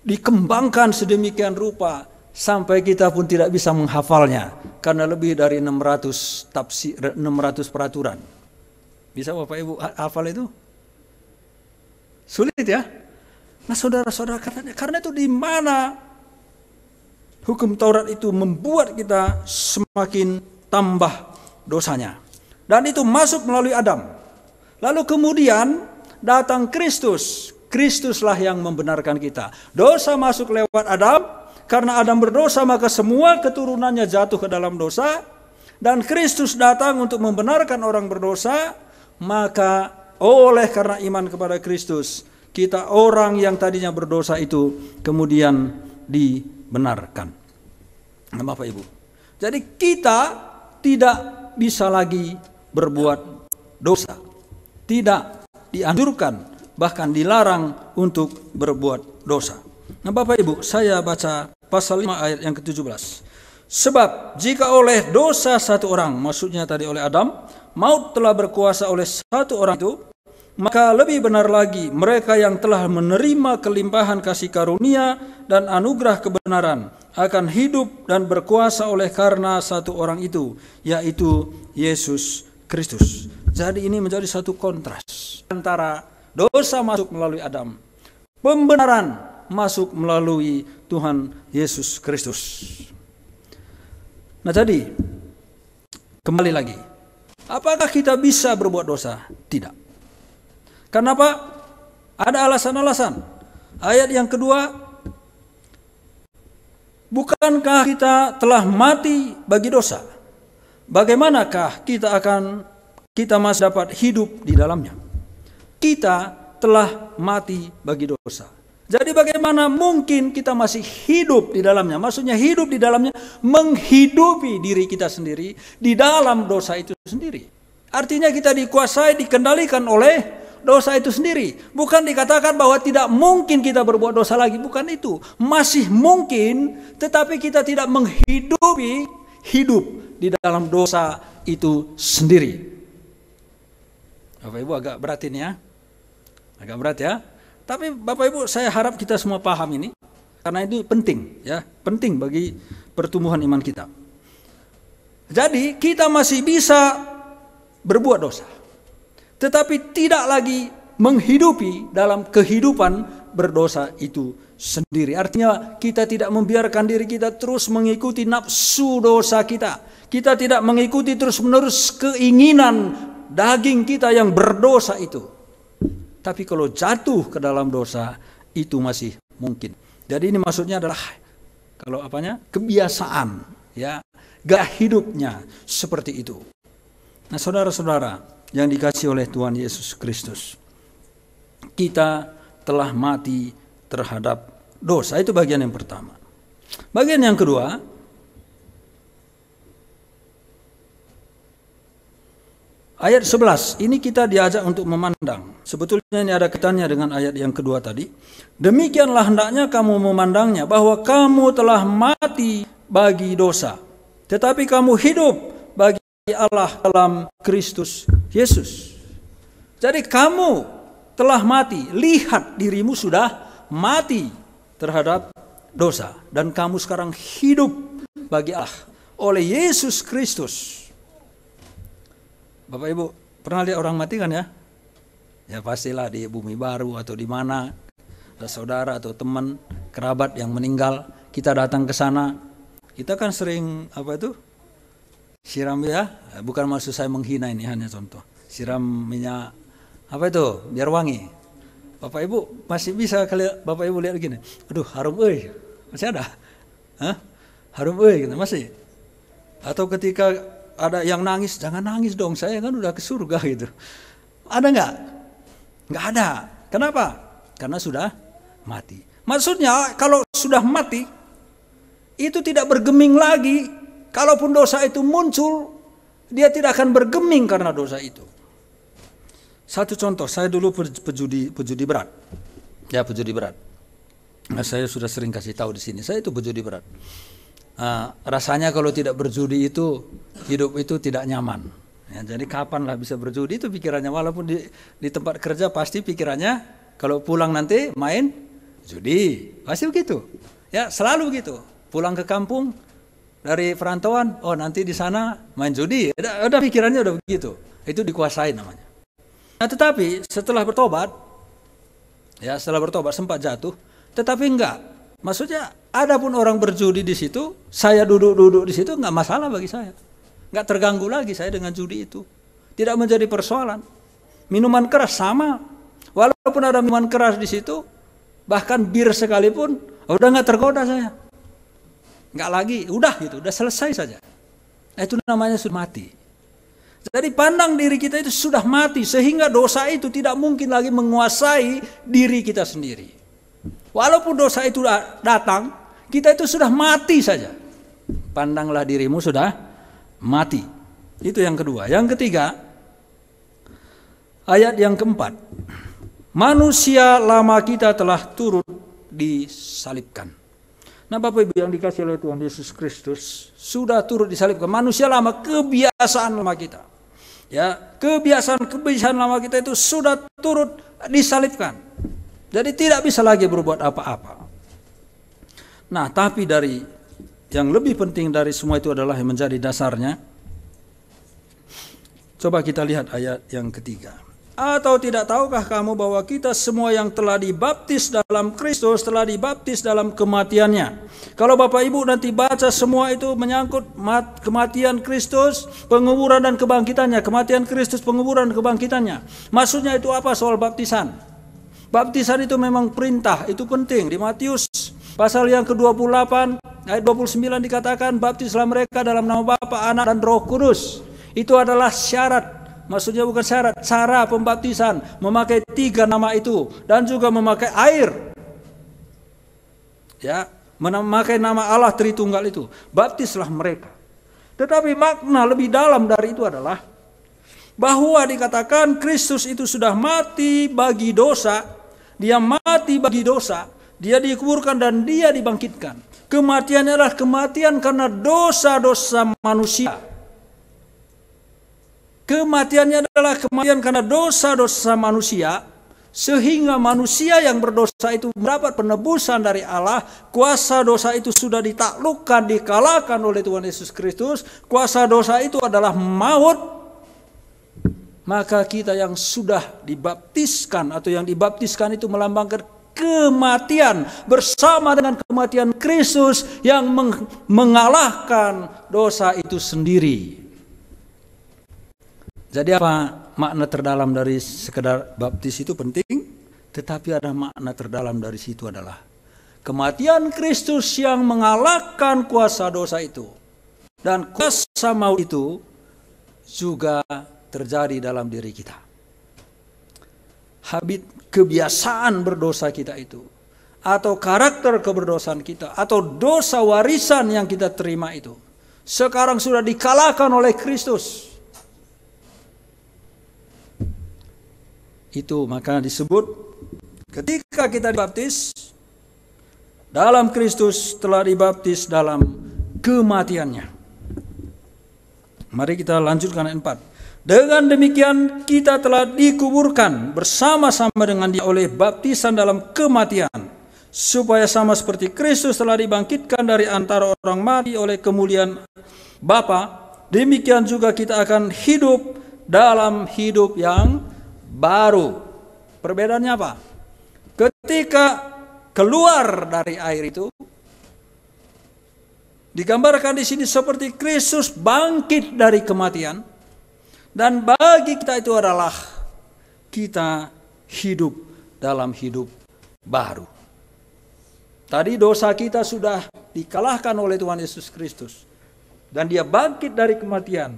dikembangkan sedemikian rupa sampai kita pun tidak bisa menghafalnya karena lebih dari 600 tafsir, 600 peraturan. Bisa Bapak Ibu hafal itu? Sulit ya? Nah saudara-saudara, karena itu di mana hukum Taurat itu membuat kita semakin tambah dosanya. Dan itu masuk melalui Adam. Lalu kemudian datang Kristus. Kristuslah yang membenarkan kita. Dosa masuk lewat Adam. Karena Adam berdosa maka semua keturunannya jatuh ke dalam dosa. Dan Kristus datang untuk membenarkan orang berdosa. Maka oleh karena iman kepada Kristus, kita orang yang tadinya berdosa itu kemudian dibenarkan. Nah, Bapak Ibu. Jadi kita tidak bisa lagi berbuat dosa. Tidak dianjurkan, bahkan dilarang untuk berbuat dosa. Nah Bapak Ibu, saya baca pasal 5 ayat yang ke-17. Sebab jika oleh dosa satu orang, maksudnya tadi oleh Adam, maut telah berkuasa oleh satu orang itu, maka lebih benar lagi mereka yang telah menerima kelimpahan kasih karunia dan anugerah kebenaran akan hidup dan berkuasa oleh karena satu orang itu, yaitu Yesus Kristus. Jadi ini menjadi satu kontras antara dosa masuk melalui Adam, pembenaran masuk melalui Tuhan Yesus Kristus. Nah jadi, kembali lagi, apakah kita bisa berbuat dosa? Tidak. Kenapa? Ada alasan-alasan. Ayat yang kedua, bukankah kita telah mati bagi dosa? Bagaimanakah kita masih dapat hidup di dalamnya? Kita telah mati bagi dosa. Jadi bagaimana mungkin kita masih hidup di dalamnya? Maksudnya hidup di dalamnya, menghidupi diri kita sendiri di dalam dosa itu sendiri. Artinya kita dikuasai, dikendalikan oleh dosa itu sendiri. Bukan dikatakan bahwa tidak mungkin kita berbuat dosa lagi. Bukan itu. Masih mungkin, tetapi kita tidak menghidupi hidup di dalam dosa itu sendiri. Bapak Ibu agak berat ini ya. Agak berat ya. Tapi Bapak Ibu saya harap kita semua paham ini. Karena ini penting ya. Penting bagi pertumbuhan iman kita. Jadi kita masih bisa berbuat dosa. Tetapi tidak lagi menghidupi dalam kehidupan berdosa itu sendiri. Artinya kita tidak membiarkan diri kita terus mengikuti nafsu dosa kita. Kita tidak mengikuti terus-menerus keinginan daging kita yang berdosa itu. Tapi kalau jatuh ke dalam dosa itu masih mungkin. Jadi ini maksudnya adalah kalau kebiasaan ya, gaya hidupnya seperti itu. Nah, saudara-saudara yang dikasihi oleh Tuhan Yesus Kristus, kita telah mati terhadap dosa. Itu bagian yang pertama. Bagian yang kedua, ayat 11, ini kita diajak untuk memandang. Sebetulnya ini ada kaitannya dengan ayat yang kedua tadi. Demikianlah hendaknya kamu memandangnya, bahwa kamu telah mati bagi dosa, tetapi kamu hidup bagi Allah dalam Kristus Yesus. Jadi kamu telah mati, lihat dirimu sudah mati terhadap dosa. Dan kamu sekarang hidup bagi Allah oleh Yesus Kristus. Bapak Ibu pernah lihat orang mati kan ya? Ya pastilah di bumi baru atau di mana ada saudara atau teman kerabat yang meninggal, kita datang ke sana. Kita kan sering siram ya, bukan maksud saya menghina, ini hanya contoh. Siram minyak biar wangi. Bapak Ibu masih bisa Bapak Ibu lihat gini, aduh harum masih ada, harum gitu masih. Atau ketika ada yang nangis, jangan nangis dong, saya kan udah ke surga gitu. Ada nggak? Nggak ada. Kenapa? Karena sudah mati. Maksudnya kalau sudah mati itu tidak bergeming lagi. Kalaupun dosa itu muncul, dia tidak akan bergeming karena dosa itu. Satu contoh, saya dulu pejudi berat. Ya, pejudi berat. Nah, saya sudah sering kasih tahu di sini, saya itu pejudi berat. Rasanya kalau tidak berjudi itu hidup itu tidak nyaman. Ya, jadi kapanlah bisa berjudi itu pikirannya, walaupun di tempat kerja pasti pikirannya kalau pulang nanti main judi, pasti begitu. Ya, selalu begitu. Pulang ke kampung dari perantauan, oh nanti di sana main judi. Udah pikirannya udah begitu. Itu dikuasai namanya. Nah, tetapi setelah bertobat sempat jatuh, tetapi enggak. Maksudnya ada pun orang berjudi di situ, saya duduk di situ enggak masalah bagi saya. Enggak terganggu lagi saya dengan judi itu. Tidak menjadi persoalan. Minuman keras sama. Walaupun ada minuman keras di situ, bahkan bir sekalipun, udah enggak tergoda saya. Enggak lagi, udah gitu, udah selesai saja. Itu namanya sudah mati. Jadi pandang diri kita itu sudah mati, sehingga dosa itu tidak mungkin lagi menguasai diri kita sendiri. Walaupun dosa itu datang, kita itu sudah mati saja. Pandanglah dirimu sudah mati. Itu yang kedua. Yang ketiga, ayat yang keempat. Manusia lama kita telah turut disalibkan. Nah, Bapak Ibu yang dikasih oleh Tuhan Yesus Kristus, sudah turut disalibkan. Manusia lama, kebiasaan lama kita. Ya, kebiasaan lama kita itu sudah turut disalibkan. Jadi tidak bisa lagi berbuat apa-apa. Nah, tapi yang lebih penting dari semua itu adalah yang menjadi dasarnya. Coba kita lihat ayat yang ketiga. Atau tidak tahukah kamu bahwa kita semua yang telah dibaptis dalam Kristus telah dibaptis dalam kematiannya? Kalau Bapak Ibu nanti baca semua itu menyangkut kematian Kristus, penguburan dan kebangkitannya. Kematian Kristus, penguburan dan kebangkitannya. Maksudnya itu apa soal baptisan? Baptisan itu memang perintah, itu penting. Di Matius pasal yang ke-28 ayat 29 dikatakan, baptislah mereka dalam nama Bapa, Anak dan Roh Kudus. Itu adalah syarat. Maksudnya bukan syarat, cara pembaptisan, memakai 3 nama itu dan juga memakai air. Ya, memakai nama Allah Tritunggal itu. Baptislah mereka. Tetapi makna lebih dalam dari itu adalah bahwa dikatakan Kristus itu sudah mati bagi dosa, dia mati bagi dosa, dia dikuburkan dan dia dibangkitkan. Kematiannya adalah kematian karena dosa-dosa manusia. Kematiannya adalah kematian karena dosa-dosa manusia, sehingga manusia yang berdosa itu mendapat penebusan dari Allah. Kuasa dosa itu sudah ditaklukkan, dikalahkan oleh Tuhan Yesus Kristus. Kuasa dosa itu adalah maut. Maka kita yang sudah dibaptiskan atau yang dibaptiskan itu melambangkan kematian bersama dengan kematian Kristus yang mengalahkan dosa itu sendiri. Jadi apa makna terdalam dari sekedar baptis itu penting, tetapi ada makna terdalam dari situ adalah kematian Kristus yang mengalahkan kuasa dosa itu. Dan kuasa maut itu juga terjadi dalam diri kita. Habit kebiasaan berdosa kita itu, atau karakter keberdosaan kita, atau dosa warisan yang kita terima itu, sekarang sudah dikalahkan oleh Kristus. Itu maka disebut ketika kita dibaptis dalam Kristus telah dibaptis dalam kematiannya. Mari kita lanjutkan ayat 4. Dengan demikian kita telah dikuburkan bersama-sama dengan Dia oleh baptisan dalam kematian, supaya sama seperti Kristus telah dibangkitkan dari antara orang mati oleh kemuliaan Bapa, demikian juga kita akan hidup dalam hidup yang baru. Perbedaannya apa? Ketika keluar dari air itu, digambarkan di sini seperti Kristus bangkit dari kematian, dan bagi kita itu adalah kita hidup dalam hidup baru. Tadi dosa kita sudah dikalahkan oleh Tuhan Yesus Kristus, dan Dia bangkit dari kematian,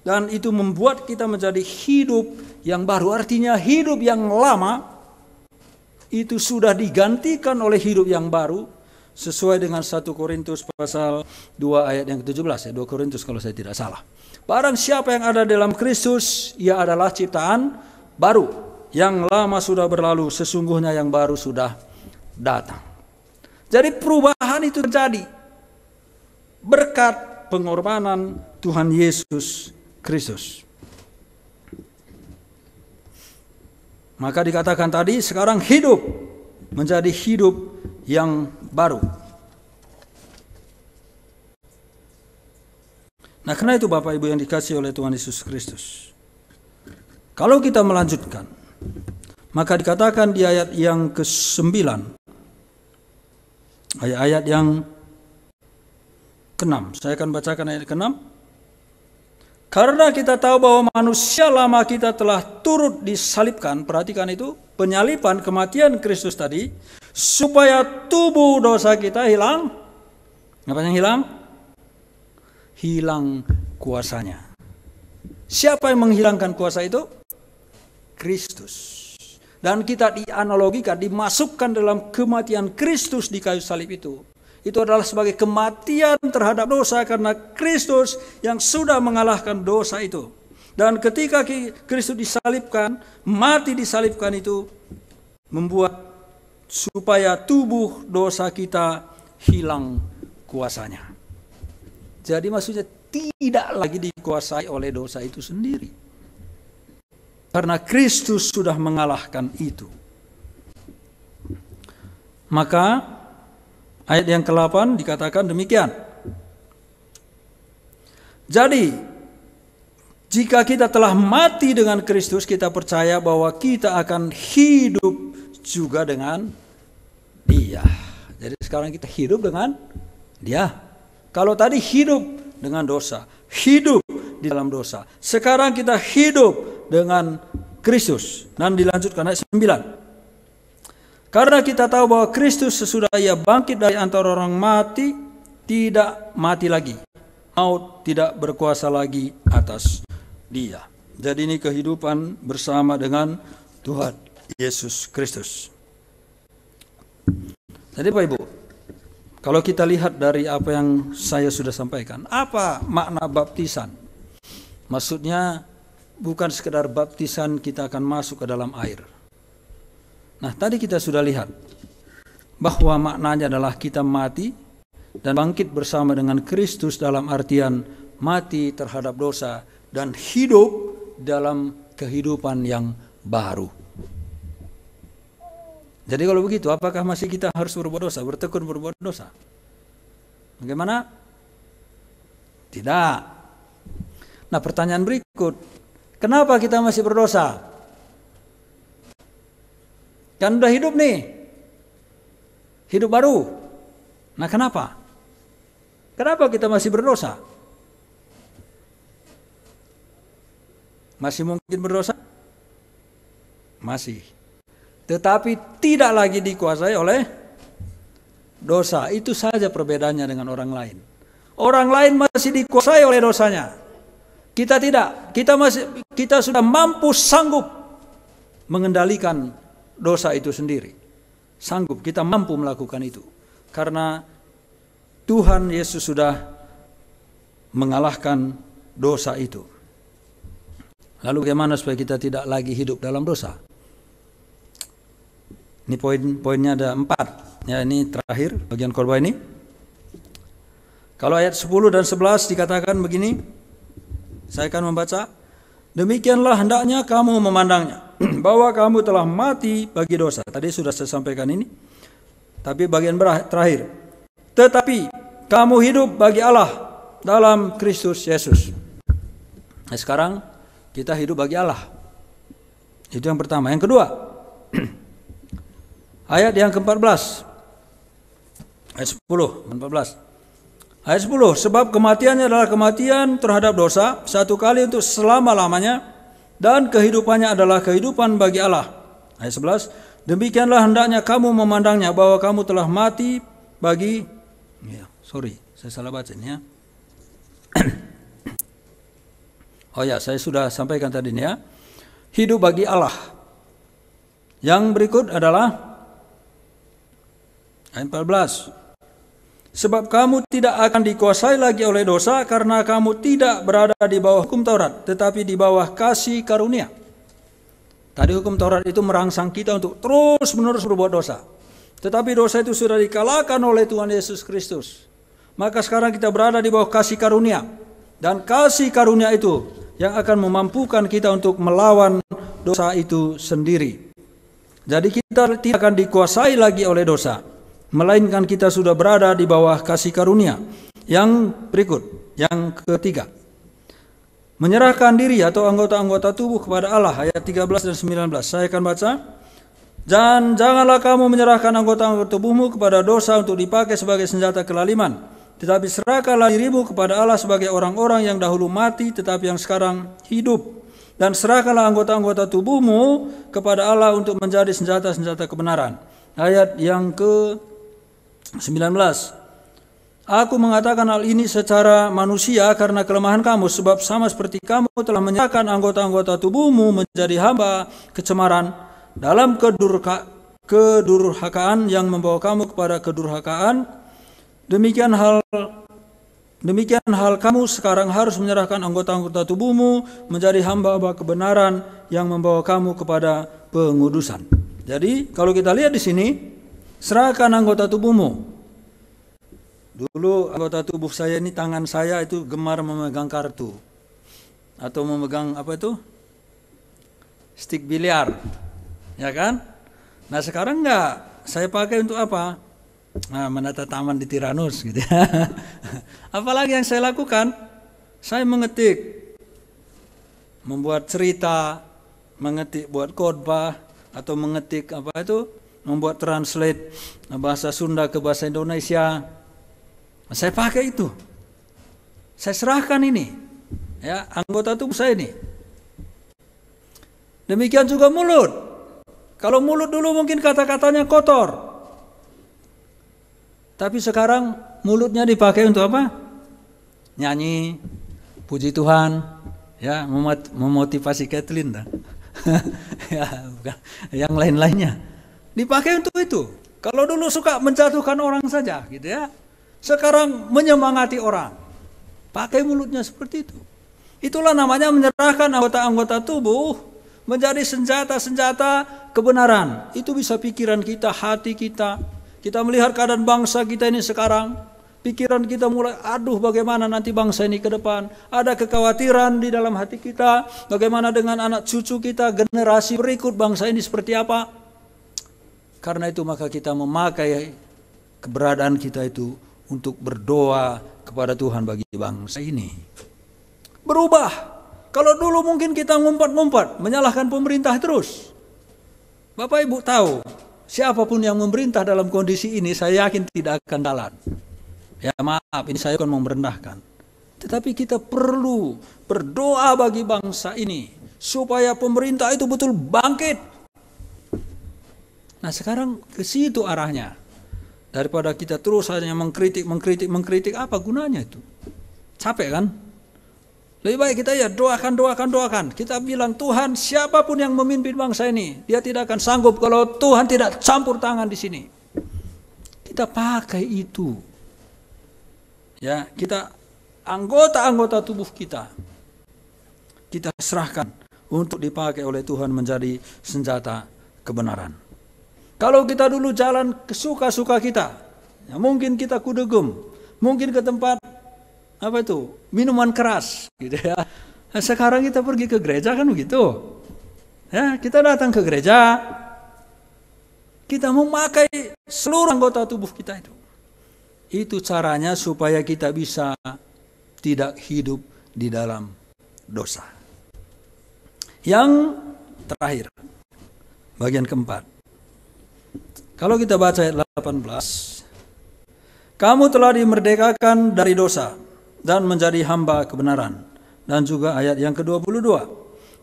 dan itu membuat kita menjadi hidup yang baru. Artinya hidup yang lama itu sudah digantikan oleh hidup yang baru, sesuai dengan 1 Korintus pasal 2 ayat yang ke-17 ya, 2 Korintus kalau saya tidak salah. Barang siapa yang ada dalam Kristus, ia adalah ciptaan baru. Yang lama sudah berlalu, sesungguhnya yang baru sudah datang. Jadi perubahan itu terjadi berkat pengorbanan Tuhan Yesus Kristus. Maka dikatakan tadi, sekarang hidup menjadi hidup yang baru. Nah, karena itu Bapak Ibu yang dikasihi oleh Tuhan Yesus Kristus, kalau kita melanjutkan, maka dikatakan di ayat yang ke-9, ayat yang ke-6, saya akan bacakan ayat ke-6. Karena kita tahu bahwa manusia lama kita telah turut disalibkan, perhatikan itu, penyaliban kematian Kristus tadi, supaya tubuh dosa kita hilang. Apa yang hilang? Hilang kuasanya. Siapa yang menghilangkan kuasa itu? Kristus. Dan kita dianalogikan, dimasukkan dalam kematian Kristus di kayu salib itu. Itu adalah sebagai kematian terhadap dosa, karena Kristus yang sudah mengalahkan dosa itu. Dan ketika Kristus disalibkan, mati disalibkan itu, membuat supaya tubuh dosa kita hilang kuasanya. Jadi maksudnya tidak lagi dikuasai oleh dosa itu sendiri, karena Kristus sudah mengalahkan itu. Maka ayat yang ke-8 dikatakan demikian. Jadi, jika kita telah mati dengan Kristus, kita percaya bahwa kita akan hidup juga dengan Dia. Jadi sekarang kita hidup dengan Dia. Kalau tadi hidup dengan dosa, hidup di dalam dosa. Sekarang kita hidup dengan Kristus. Dan dilanjutkan ayat 9. Karena kita tahu bahwa Kristus sesudah Ia bangkit dari antara orang mati, tidak mati lagi. Maut tidak berkuasa lagi atas Dia. Jadi ini kehidupan bersama dengan Tuhan Yesus Kristus. Jadi Pak Ibu, kalau kita lihat dari apa yang saya sudah sampaikan, apa makna baptisan? Maksudnya bukan sekedar baptisan kita akan masuk ke dalam air. Nah, tadi kita sudah lihat bahwa maknanya adalah kita mati dan bangkit bersama dengan Kristus, dalam artian mati terhadap dosa dan hidup dalam kehidupan yang baru. Jadi kalau begitu, apakah masih kita harus berbuat dosa, bertekun berbuat dosa? Bagaimana? Tidak. Nah, pertanyaan berikut, kenapa kita masih berdosa? Kan udah hidup nih, hidup baru. Nah, kenapa? Kenapa kita masih berdosa? Masih mungkin berdosa? Masih. Tetapi tidak lagi dikuasai oleh dosa. Itu saja perbedaannya dengan orang lain. Orang lain masih dikuasai oleh dosanya. Kita tidak. Kita sudah mampu, sanggup mengendalikan dosa itu sendiri. Sanggup, kita mampu melakukan itu. Karena Tuhan Yesus sudah mengalahkan dosa itu. Lalu bagaimana supaya kita tidak lagi hidup dalam dosa? Ini poinnya ada 4. Ya, ini terakhir bagian khotbah ini. Kalau ayat 10 dan 11 dikatakan begini, saya akan membaca. Demikianlah hendaknya kamu memandangnya, bahwa kamu telah mati bagi dosa. Tadi sudah saya sampaikan ini. Tapi bagian terakhir. Tetapi kamu hidup bagi Allah dalam Kristus Yesus. Nah, sekarang kita hidup bagi Allah. Itu yang pertama. Yang kedua, ayat yang ke-14. Ayat 10, 14. Ayat 10, sebab kematiannya adalah kematian terhadap dosa, satu kali untuk selama-lamanya, dan kehidupannya adalah kehidupan bagi Allah. Ayat 11, demikianlah hendaknya kamu memandangnya, bahwa kamu telah mati bagi, saya salah baca ini ya. Oh ya, saya sudah sampaikan tadi ini ya. Hidup bagi Allah. Yang berikut adalah ayat 14. Sebab kamu tidak akan dikuasai lagi oleh dosa karena kamu tidak berada di bawah hukum Taurat, tetapi di bawah kasih karunia. Tadi hukum Taurat itu merangsang kita untuk terus-menerus berbuat dosa. Tetapi dosa itu sudah dikalahkan oleh Tuhan Yesus Kristus. Maka sekarang kita berada di bawah kasih karunia. Dan kasih karunia itu yang akan memampukan kita untuk melawan dosa itu sendiri. Jadi kita tidak akan dikuasai lagi oleh dosa, melainkan kita sudah berada di bawah kasih karunia. Yang berikut, yang ketiga, menyerahkan diri atau anggota-anggota tubuh kepada Allah, ayat 13 dan 19. Saya akan baca. Dan janganlah kamu menyerahkan anggota-anggota tubuhmu kepada dosa untuk dipakai sebagai senjata kelaliman, tetapi serahkanlah dirimu kepada Allah sebagai orang-orang yang dahulu mati tetapi yang sekarang hidup. Dan serahkanlah anggota-anggota tubuhmu kepada Allah untuk menjadi senjata-senjata kebenaran. Ayat yang ke-19. Aku mengatakan hal ini secara manusia karena kelemahan kamu, sebab sama seperti kamu telah menyerahkan anggota-anggota tubuhmu menjadi hamba kecemaran dalam kedurhakaan yang membawa kamu kepada kedurhakaan. Demikian hal kamu sekarang harus menyerahkan anggota-anggota tubuhmu menjadi hamba-hamba kebenaran yang membawa kamu kepada pengudusan. Jadi kalau kita lihat di sini, serahkan anggota tubuhmu. Dulu anggota tubuh saya ini, tangan saya itu gemar memegang kartu atau memegang apa itu, stick biliar, ya kan? Nah sekarang enggak, saya pakai untuk apa? Nah, menata taman di Tyrannus gitu ya. Apalagi yang saya lakukan, saya mengetik, membuat cerita, mengetik buat khotbah, atau mengetik apa itu, membuat translate bahasa Sunda ke bahasa Indonesia. Saya pakai itu, saya serahkan ini, ya, anggota tubuh saya ini. Demikian juga mulut. Kalau mulut dulu mungkin kata-katanya kotor, tapi sekarang mulutnya dipakai untuk apa? Nyanyi, puji Tuhan, ya, memotivasi Kathleen, ya, bukan, yang lain-lainnya dipakai untuk itu. Kalau dulu suka menjatuhkan orang saja, gitu ya. Sekarang menyemangati orang, pakai mulutnya seperti itu. Itulah namanya menyerahkan anggota-anggota tubuh menjadi senjata-senjata kebenaran. Itu bisa pikiran kita, hati kita. Kita melihat keadaan bangsa kita ini sekarang, pikiran kita mulai, aduh bagaimana nanti bangsa ini ke depan. Ada kekhawatiran di dalam hati kita, bagaimana dengan anak cucu kita, generasi berikut bangsa ini seperti apa. Karena itu maka kita memakai keberadaan kita itu untuk berdoa kepada Tuhan bagi bangsa ini. Berubah. Kalau dulu mungkin kita ngumpat-ngumpat, menyalahkan pemerintah terus. Bapak Ibu tahu, siapapun yang memerintah dalam kondisi ini, saya yakin tidak akan jalan. Ya maaf, ini saya akan merendahkan. Tetapi kita perlu berdoa bagi bangsa ini, supaya pemerintah itu betul bangkit. Nah sekarang ke situ arahnya. Daripada kita terus hanya mengkritik, apa gunanya itu? Capek kan? Lebih baik kita ya doakan. Kita bilang, Tuhan, siapapun yang memimpin bangsa ini, dia tidak akan sanggup kalau Tuhan tidak campur tangan di sini. Kita pakai itu. Ya, kita anggota-anggota tubuh kita serahkan untuk dipakai oleh Tuhan menjadi senjata kebenaran. Kalau kita dulu jalan ke suka-suka kita, ya mungkin kita kudegem, mungkin ke tempat apa itu, minuman keras, gitu ya. Nah, sekarang kita pergi ke gereja kan begitu, ya kita datang ke gereja, kita memakai seluruh anggota tubuh kita itu. Itu caranya supaya kita bisa tidak hidup di dalam dosa. Yang terakhir, bagian keempat. Kalau kita baca ayat 18, kamu telah dimerdekakan dari dosa dan menjadi hamba kebenaran. Dan juga ayat yang ke-22.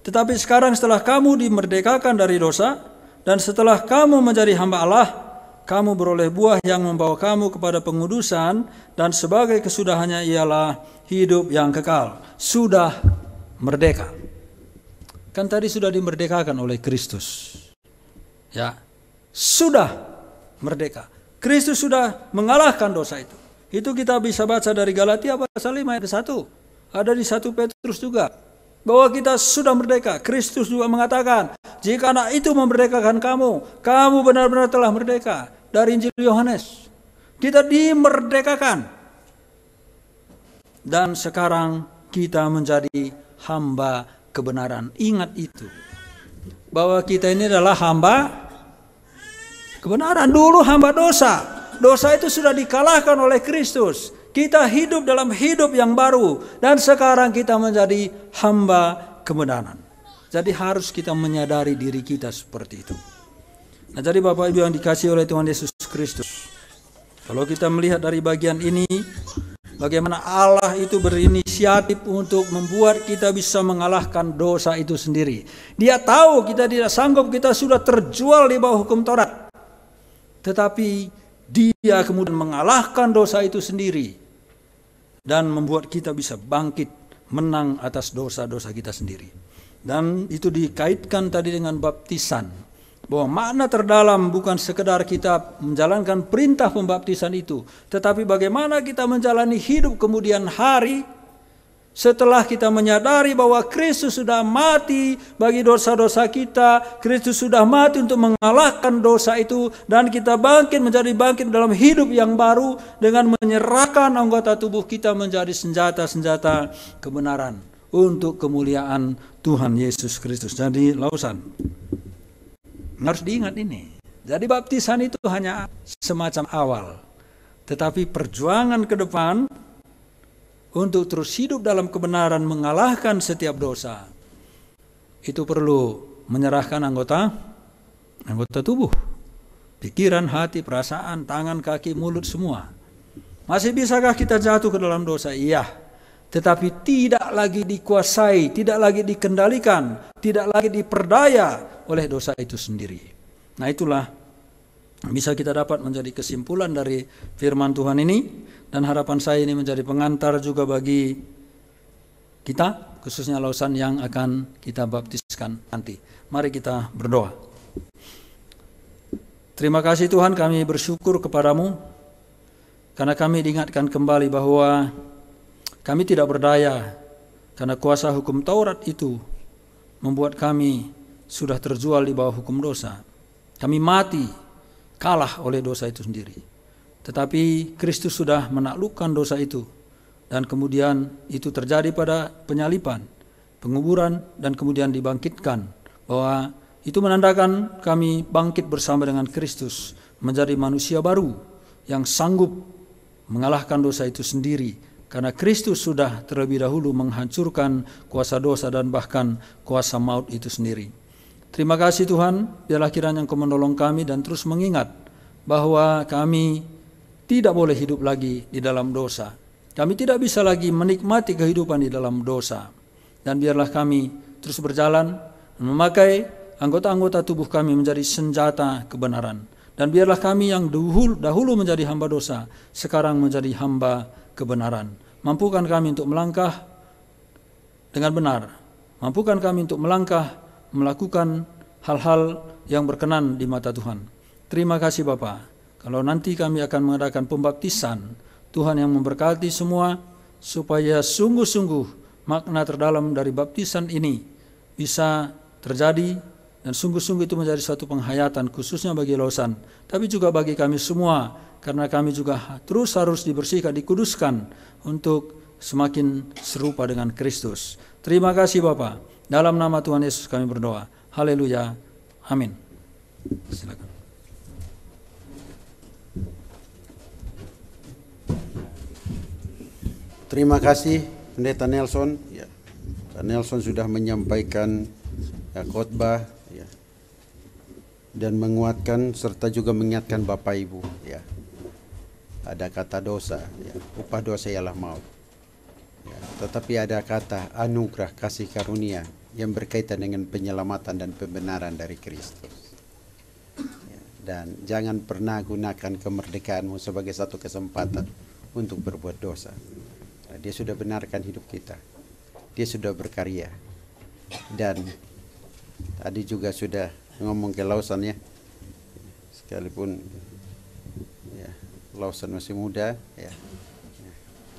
Tetapi sekarang setelah kamu dimerdekakan dari dosa dan setelah kamu menjadi hamba Allah, kamu beroleh buah yang membawa kamu kepada pengudusan dan sebagai kesudahannya ialah hidup yang kekal. Sudah merdeka. Kan tadi sudah dimerdekakan oleh Kristus. Ya, sudah merdeka. Kristus sudah mengalahkan dosa itu. Itu kita bisa baca dari Galatia pasal 5 ayat 1. Ada di 1 Petrus juga. Bahwa kita sudah merdeka. Kristus juga mengatakan, jika anak itu memerdekakan kamu, kamu benar-benar telah merdeka. Dari Injil Yohanes. Kita dimerdekakan. Dan sekarang kita menjadi hamba kebenaran. Ingat itu. Bahwa kita ini adalah hamba kebenaran. Dulu hamba dosa. Dosa itu sudah dikalahkan oleh Kristus. Kita hidup dalam hidup yang baru. Dan sekarang kita menjadi hamba kebenaran. Jadi harus kita menyadari diri kita seperti itu. Nah, jadi Bapak Ibu yang dikasihi oleh Tuhan Yesus Kristus. Kalau kita melihat dari bagian ini, bagaimana Allah itu berinisiatif untuk membuat kita bisa mengalahkan dosa itu sendiri. Dia tahu kita tidak sanggup, kita sudah terjual di bawah hukum Taurat. Tetapi Dia kemudian mengalahkan dosa itu sendiri. Dan membuat kita bisa bangkit, menang atas dosa-dosa kita sendiri. Dan itu dikaitkan tadi dengan baptisan. Bahwa makna terdalam bukan sekedar kita menjalankan perintah pembaptisan itu. Tetapi bagaimana kita menjalani hidup kemudian hari. Setelah kita menyadari bahwa Kristus sudah mati bagi dosa-dosa kita. Kristus sudah mati untuk mengalahkan dosa itu. Dan kita menjadi bangkit dalam hidup yang baru. Dengan menyerahkan anggota tubuh kita menjadi senjata-senjata kebenaran. Untuk kemuliaan Tuhan Yesus Kristus. Jadi lausan. Harus diingat ini. Jadi baptisan itu hanya semacam awal. Tetapi perjuangan ke depan untuk terus hidup dalam kebenaran, mengalahkan setiap dosa, itu perlu menyerahkan anggota tubuh, pikiran, hati, perasaan, tangan, kaki, mulut, semua. Masih bisakah kita jatuh ke dalam dosa? Iya, tetapi tidak lagi dikuasai, tidak lagi dikendalikan, tidak lagi diperdaya oleh dosa itu sendiri. Nah, itulah bisa kita dapat menjadi kesimpulan dari firman Tuhan ini. Dan harapan saya ini menjadi pengantar juga bagi kita, khususnya lausan yang akan kita baptiskan nanti. Mari kita berdoa. Terima kasih Tuhan, kami bersyukur kepadamu karena kami diingatkan kembali bahwa kami tidak berdaya karena kuasa hukum Taurat itu membuat kami sudah terjual di bawah hukum dosa. Kami mati, kalah oleh dosa itu sendiri. Tetapi Kristus sudah menaklukkan dosa itu. Dan kemudian itu terjadi pada penyaliban, penguburan, dan kemudian dibangkitkan. Bahwa itu menandakan kami bangkit bersama dengan Kristus. Menjadi manusia baru yang sanggup mengalahkan dosa itu sendiri. Karena Kristus sudah terlebih dahulu menghancurkan kuasa dosa dan bahkan kuasa maut itu sendiri. Terima kasih Tuhan, biarlah kiranya Engkau menolong kami dan terus mengingat bahwa kami tidak boleh hidup lagi di dalam dosa. Kami tidak bisa lagi menikmati kehidupan di dalam dosa. Dan biarlah kami terus berjalan memakai anggota-anggota tubuh kami menjadi senjata kebenaran. Dan biarlah kami yang dahulu menjadi hamba dosa, sekarang menjadi hamba kebenaran. Mampukan kami untuk melangkah dengan benar. Mampukan kami untuk melangkah, melakukan hal-hal yang berkenan di mata Tuhan. Terima kasih Bapa. Kalau nanti kami akan mengadakan pembaptisan, Tuhan yang memberkati semua, supaya sungguh-sungguh makna terdalam dari baptisan ini bisa terjadi, dan sungguh-sungguh itu menjadi suatu penghayatan khususnya bagi lausan, tapi juga bagi kami semua, karena kami juga terus harus dibersihkan, dikuduskan untuk semakin serupa dengan Kristus. Terima kasih Bapa. Dalam nama Tuhan Yesus kami berdoa. Haleluya. Amin. Silakan. Terima kasih Pendeta Nelson. Ya, Pak Nelson sudah menyampaikan khotbah ya, dan menguatkan serta juga mengingatkan Bapak Ibu. Ya, ada kata dosa, ya, upah dosa ialah maut. Ya, tetapi ada kata anugerah kasih karunia yang berkaitan dengan penyelamatan dan pembenaran dari Kristus. Ya, dan jangan pernah gunakan kemerdekaanmu sebagai satu kesempatan untuk berbuat dosa. Dia sudah benarkan hidup kita. Dia sudah berkarya. Dan tadi juga sudah ngomong ke Lawson ya. Sekalipun ya, Lawson masih muda ya.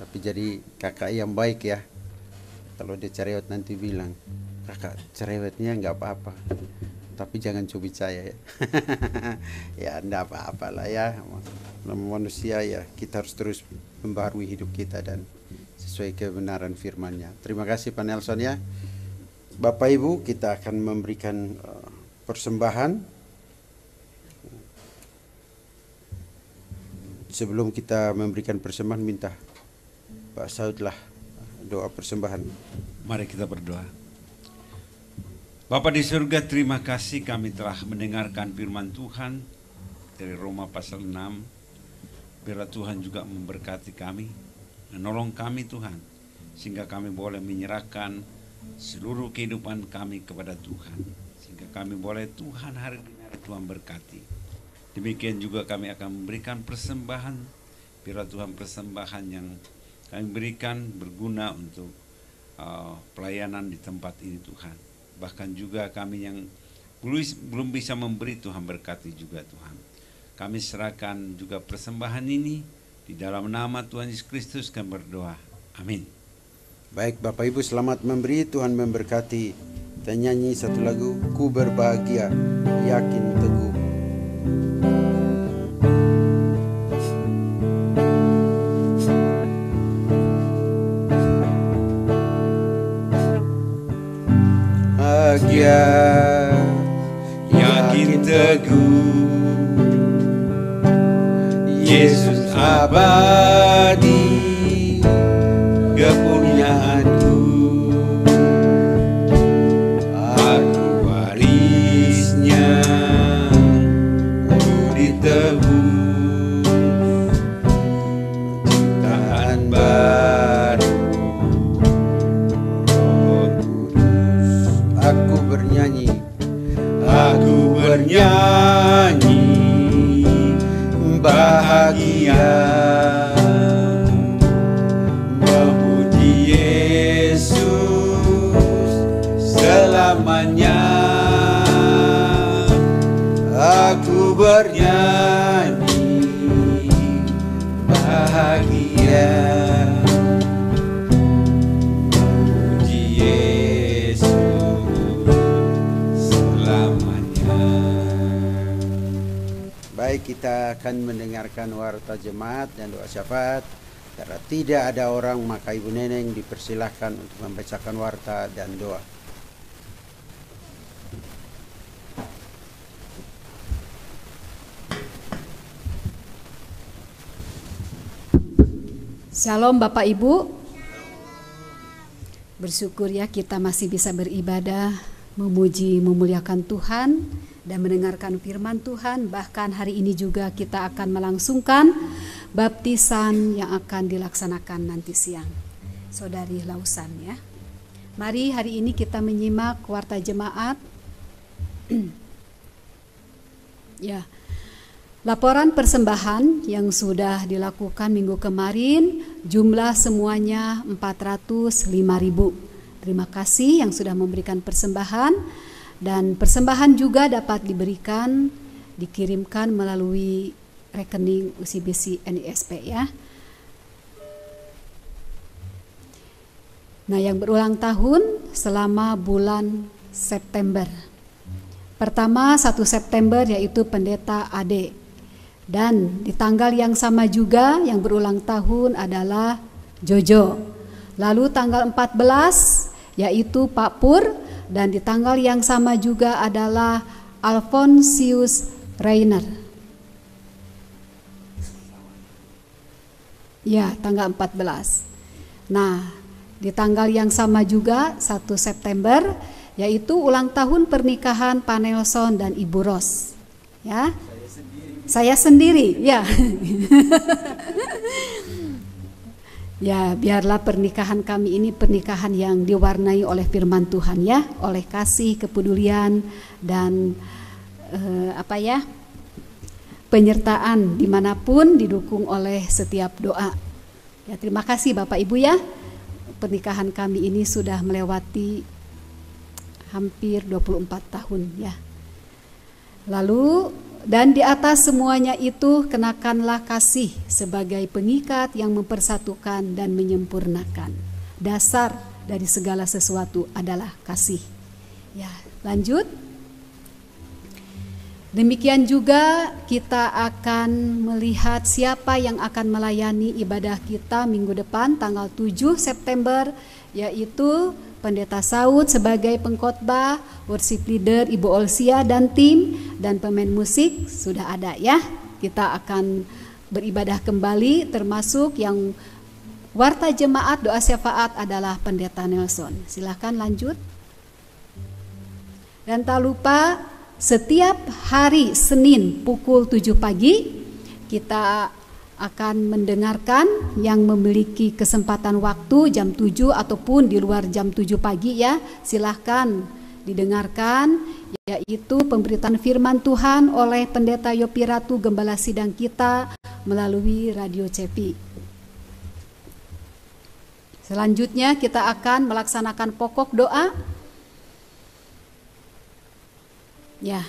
Tapi jadi kakak yang baik ya. Kalau dia cerewet nanti bilang, kakak cerewetnya nggak apa-apa. Tapi jangan cubit saya ya. Ya enggak apa-apa lah ya. Manusia ya, kita harus terus membaharui hidup kita dan sesuai kebenaran firman-Nya. Terima kasih Pak Nelson ya. Bapak Ibu, kita akan memberikan persembahan. Sebelum kita memberikan persembahan, minta Pak Saudlah doa persembahan. Mari kita berdoa. Bapa di surga, terima kasih kami telah mendengarkan firman Tuhan dari Roma pasal 6. Biarlah Tuhan juga memberkati kami, menolong kami Tuhan, sehingga kami boleh menyerahkan seluruh kehidupan kami kepada Tuhan, sehingga kami boleh Tuhan hari ini Tuhan berkati. Demikian juga kami akan memberikan persembahan, biarlah Tuhan persembahan yang kami berikan berguna untuk pelayanan di tempat ini Tuhan. Bahkan juga kami yang belum bisa memberi, Tuhan berkati juga Tuhan. Kami serahkan juga persembahan ini di dalam nama Tuhan Yesus Kristus kami berdoa. Amin. Baik Bapak Ibu, selamat memberi, Tuhan memberkati. Kita nyanyi satu lagu, Ku Berbahagia, Yakin Teguh. Bahagia, Yakin teguh, Yesus abadi, kepunyaanku, aku warisnya, ku ditebus, ciptaan baru, Roh Kudus. aku bernyanyi, Aku bernyanyi bahagia, memuji Yesus selamanya. Aku bernyanyi bahagia, memuji Yesus selamanya. Baik, kita akan mendengarkan warta jemaat dan doa syafaat. Karena tidak ada orang, maka Ibu Neneng dipersilahkan untuk membacakan warta dan doa. Shalom Bapak Ibu. Bersyukur ya kita masih bisa beribadah, memuji, memuliakan Tuhan dan mendengarkan firman Tuhan. Bahkan hari ini juga kita akan melangsungkan baptisan yang akan dilaksanakan nanti siang. Saudari Lawson ya. Mari hari ini kita menyimak warta jemaat. Ya. Laporan persembahan yang sudah dilakukan minggu kemarin, jumlah semuanya 405.000. Terima kasih yang sudah memberikan persembahan, dan persembahan juga dapat diberikan, dikirimkan melalui rekening UCBC NISP ya. Nah, yang berulang tahun selama bulan September. Pertama 1 September yaitu Pendeta Ade. Dan di tanggal yang sama juga yang berulang tahun adalah Jojo. Lalu tanggal 14 yaitu Pak Pur, dan di tanggal yang sama juga adalah Alfonsius Rainer. Ya, tanggal 14. Nah, di tanggal yang sama juga 1 September yaitu ulang tahun pernikahan Pak Nelson dan Ibu Ros. Ya. Saya sendiri, ya. Ya, biarlah pernikahan kami ini pernikahan yang diwarnai oleh firman Tuhan ya, oleh kasih, kepedulian dan penyertaan dimanapun, didukung oleh setiap doa. Ya, terima kasih Bapak Ibu ya. Pernikahan kami ini sudah melewati hampir 24 tahun ya. Lalu dan di atas semuanya itu kenakanlah kasih sebagai pengikat yang mempersatukan dan menyempurnakan. Dasar dari segala sesuatu adalah kasih. Ya, lanjut. Demikian juga kita akan melihat siapa yang akan melayani ibadah kita minggu depan tanggal 7 September, yaitu Pendeta Saud sebagai pengkhotbah, worship leader Ibu Olsia dan tim, dan pemain musik sudah ada ya. Kita akan beribadah kembali, termasuk yang warta jemaat doa syafaat adalah Pendeta Nelson. Silahkan lanjut. Dan tak lupa setiap hari Senin pukul 7 pagi kita akan mendengarkan yang memiliki kesempatan waktu jam 7 ataupun di luar jam 7 pagi ya, silahkan didengarkan, yaitu pemberitaan firman Tuhan oleh Pendeta Yopi Ratu Gembala Sidang kita melalui Radio Cepi. Selanjutnya kita akan melaksanakan pokok doa. Ya,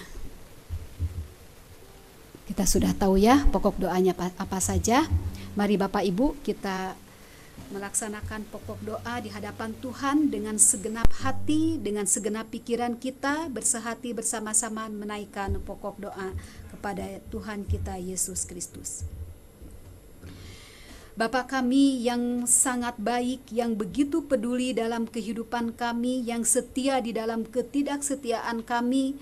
kita sudah tahu ya pokok doanya apa saja. Mari Bapak Ibu kita melaksanakan pokok doa di hadapan Tuhan dengan segenap hati, dengan segenap pikiran kita, bersehati bersama-sama menaikkan pokok doa kepada Tuhan kita Yesus Kristus. Bapa kami yang sangat baik, yang begitu peduli dalam kehidupan kami, yang setia di dalam ketidaksetiaan kami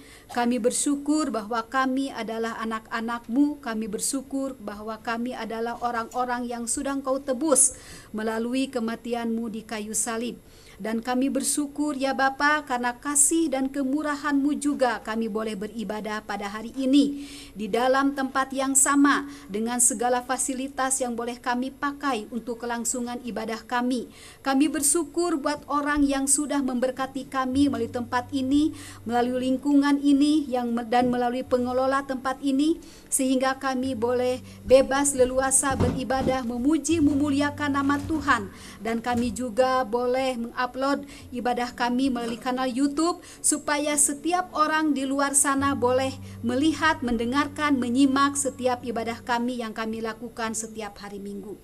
bersyukur bahwa kami adalah anak-anak-Mu, kami bersyukur bahwa kami adalah orang-orang yang sudah Engkau tebus melalui kematian-Mu di kayu salib. Dan kami bersyukur ya Bapa, karena kasih dan kemurahan-Mu juga kami boleh beribadah pada hari ini di dalam tempat yang sama dengan segala fasilitas yang boleh kami pakai untuk kelangsungan ibadah kami. Kami bersyukur buat orang yang sudah memberkati kami melalui tempat ini, melalui lingkungan ini dan melalui pengelola tempat ini, sehingga kami boleh bebas leluasa beribadah, memuji, memuliakan nama Tuhan. Dan kami juga boleh mengupload ibadah kami melalui kanal YouTube supaya setiap orang di luar sana boleh melihat, mendengarkan, menyimak setiap ibadah kami yang kami lakukan setiap hari Minggu.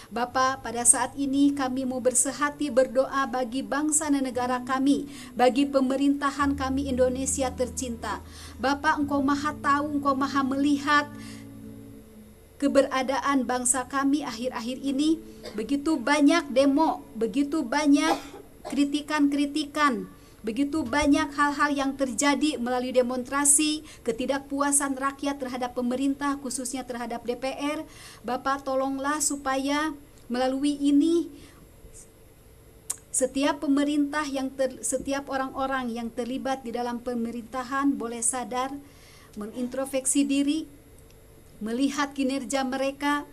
Bapa, pada saat ini kami mau bersehati berdoa bagi bangsa dan negara kami, bagi pemerintahan kami Indonesia tercinta. Bapa, Engkau Maha tahu, Engkau Maha melihat keberadaan bangsa kami akhir-akhir ini. Begitu banyak demo, begitu banyak kritikan-kritikan, begitu banyak hal-hal yang terjadi melalui demonstrasi, ketidakpuasan rakyat terhadap pemerintah, khususnya terhadap DPR. Bapak, tolonglah supaya melalui ini setiap pemerintah setiap orang-orang yang terlibat di dalam pemerintahan boleh sadar, mengintrospeksi diri, melihat kinerja mereka,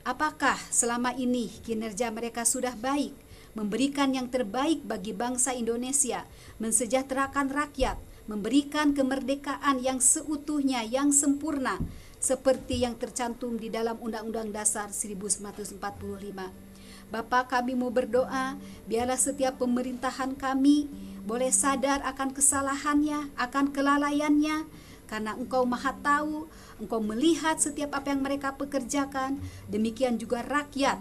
apakah selama ini kinerja mereka sudah baik, memberikan yang terbaik bagi bangsa Indonesia, mensejahterakan rakyat, memberikan kemerdekaan yang seutuhnya, yang sempurna, seperti yang tercantum di dalam Undang-Undang Dasar 1945. Bapa, kami mau berdoa, biarlah setiap pemerintahan kami boleh sadar akan kesalahannya, akan kelalaiannya, karena Engkau Maha tahu, Engkau melihat setiap apa yang mereka pekerjakan. Demikian juga rakyat,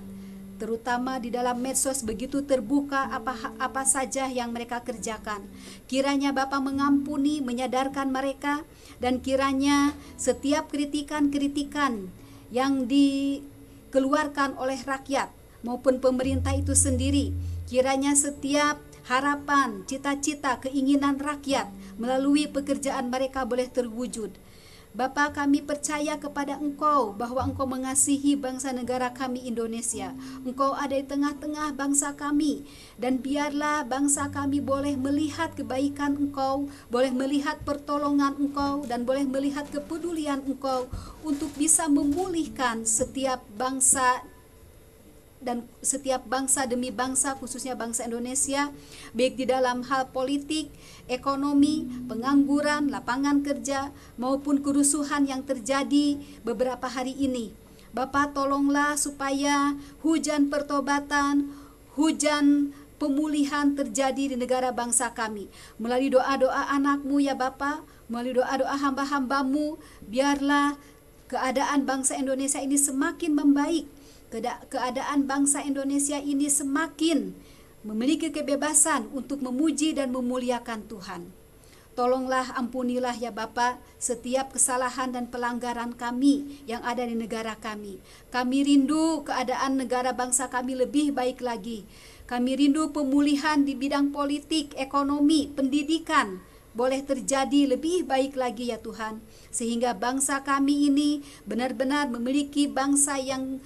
terutama di dalam medsos begitu terbuka apa saja yang mereka kerjakan. Kiranya Bapa mengampuni, menyadarkan mereka, dan kiranya setiap kritikan-kritikan yang dikeluarkan oleh rakyat maupun pemerintah itu sendiri, kiranya setiap harapan, cita-cita, keinginan rakyat melalui pekerjaan mereka boleh terwujud. Bapa, kami percaya kepada Engkau bahwa Engkau mengasihi bangsa negara kami Indonesia. Engkau ada di tengah-tengah bangsa kami, dan biarlah bangsa kami boleh melihat kebaikan Engkau, boleh melihat pertolongan Engkau, dan boleh melihat kepedulian Engkau untuk bisa memulihkan setiap bangsa dan setiap bangsa demi bangsa, khususnya bangsa Indonesia, baik di dalam hal politik, ekonomi, pengangguran, lapangan kerja, maupun kerusuhan yang terjadi beberapa hari ini. Bapa, tolonglah supaya hujan pertobatan, hujan pemulihan terjadi di negara bangsa kami. Melalui doa-doa anak-Mu ya Bapa, melalui doa-doa hamba-hamba-Mu, biarlah keadaan bangsa Indonesia ini semakin membaik. Keadaan bangsa Indonesia ini semakin memiliki kebebasan untuk memuji dan memuliakan Tuhan. Tolonglah, ampunilah ya Bapa setiap kesalahan dan pelanggaran kami yang ada di negara kami. Kami rindu keadaan negara bangsa kami lebih baik lagi. Kami rindu pemulihan di bidang politik, ekonomi, pendidikan boleh terjadi lebih baik lagi ya Tuhan, sehingga bangsa kami ini benar-benar memiliki bangsa yang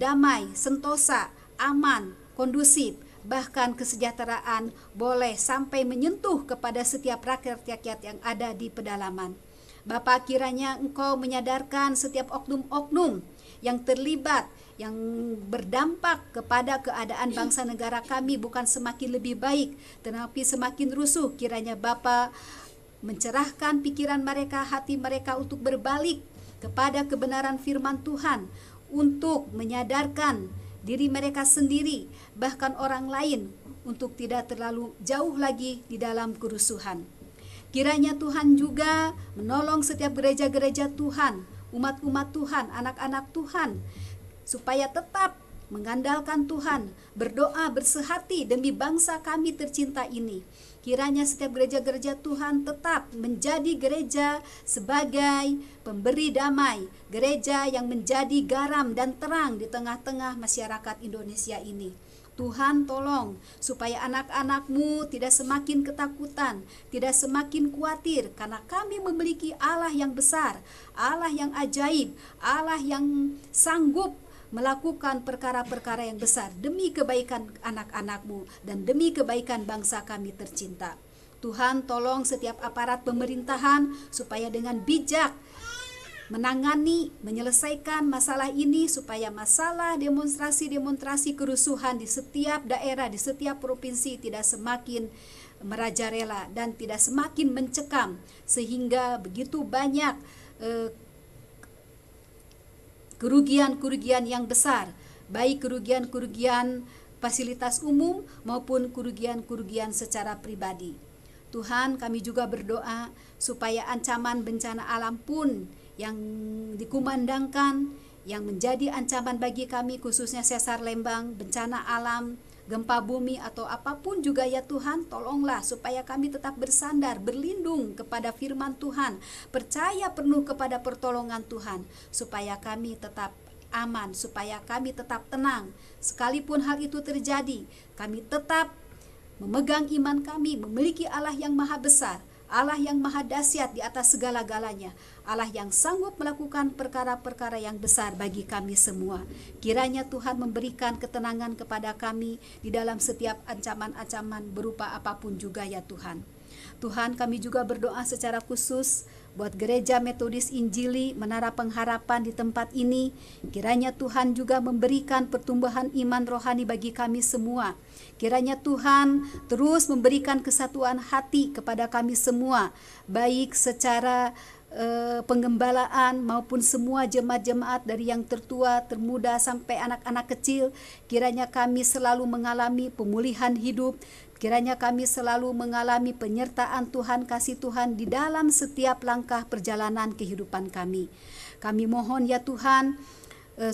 damai, sentosa, aman, kondusif, bahkan kesejahteraan boleh sampai menyentuh kepada setiap rakyat-rakyat yang ada di pedalaman. Bapa, kiranya Engkau menyadarkan setiap oknum-oknum yang terlibat, yang berdampak kepada keadaan bangsa negara kami bukan semakin lebih baik, tetapi semakin rusuh. Kiranya Bapa mencerahkan pikiran mereka, hati mereka untuk berbalik kepada kebenaran firman Tuhan, untuk menyadarkan diri mereka sendiri, bahkan orang lain, untuk tidak terlalu jauh lagi di dalam kerusuhan. Kiranya Tuhan juga menolong setiap gereja-gereja Tuhan, umat-umat Tuhan, anak-anak Tuhan, supaya tetap mengandalkan Tuhan, berdoa bersehati demi bangsa kami tercinta ini. Kiranya setiap gereja-gereja Tuhan tetap menjadi gereja sebagai pemberi damai, gereja yang menjadi garam dan terang di tengah-tengah masyarakat Indonesia ini. Tuhan, tolong supaya anak-anak-Mu tidak semakin ketakutan, tidak semakin khawatir, karena kami memiliki Allah yang besar, Allah yang ajaib, Allah yang sanggup melakukan perkara-perkara yang besar demi kebaikan anak-anak-Mu dan demi kebaikan bangsa kami tercinta. Tuhan, tolong setiap aparat pemerintahan supaya dengan bijak menangani, menyelesaikan masalah ini, supaya masalah demonstrasi-demonstrasi kerusuhan di setiap daerah, di setiap provinsi tidak semakin merajalela dan tidak semakin mencekam, sehingga begitu banyak kerugian-kerugian yang besar, baik kerugian-kerugian fasilitas umum maupun kerugian-kerugian secara pribadi. Tuhan, kami juga berdoa supaya ancaman bencana alam pun yang dikumandangkan, yang menjadi ancaman bagi kami, khususnya sesar Lembang, bencana alam, gempa bumi atau apapun juga ya Tuhan, tolonglah supaya kami tetap bersandar, berlindung kepada firman Tuhan, percaya penuh kepada pertolongan Tuhan, supaya kami tetap aman, supaya kami tetap tenang. Sekalipun hal itu terjadi, kami tetap memegang iman kami, memiliki Allah yang maha besar, Allah yang maha dahsyat di atas segala-galanya, Allah yang sanggup melakukan perkara-perkara yang besar bagi kami semua. Kiranya Tuhan memberikan ketenangan kepada kami di dalam setiap ancaman-ancaman berupa apapun juga ya Tuhan. Tuhan, kami juga berdoa secara khusus buat Gereja Metodis Injili Menara Pengharapan di tempat ini. Kiranya Tuhan juga memberikan pertumbuhan iman rohani bagi kami semua. Kiranya Tuhan terus memberikan kesatuan hati kepada kami semua, baik secara penggembalaan maupun semua jemaat-jemaat dari yang tertua, termuda sampai anak-anak kecil. Kiranya kami selalu mengalami pemulihan hidup. Kiranya kami selalu mengalami penyertaan Tuhan, kasih Tuhan di dalam setiap langkah perjalanan kehidupan kami. Kami mohon ya Tuhan,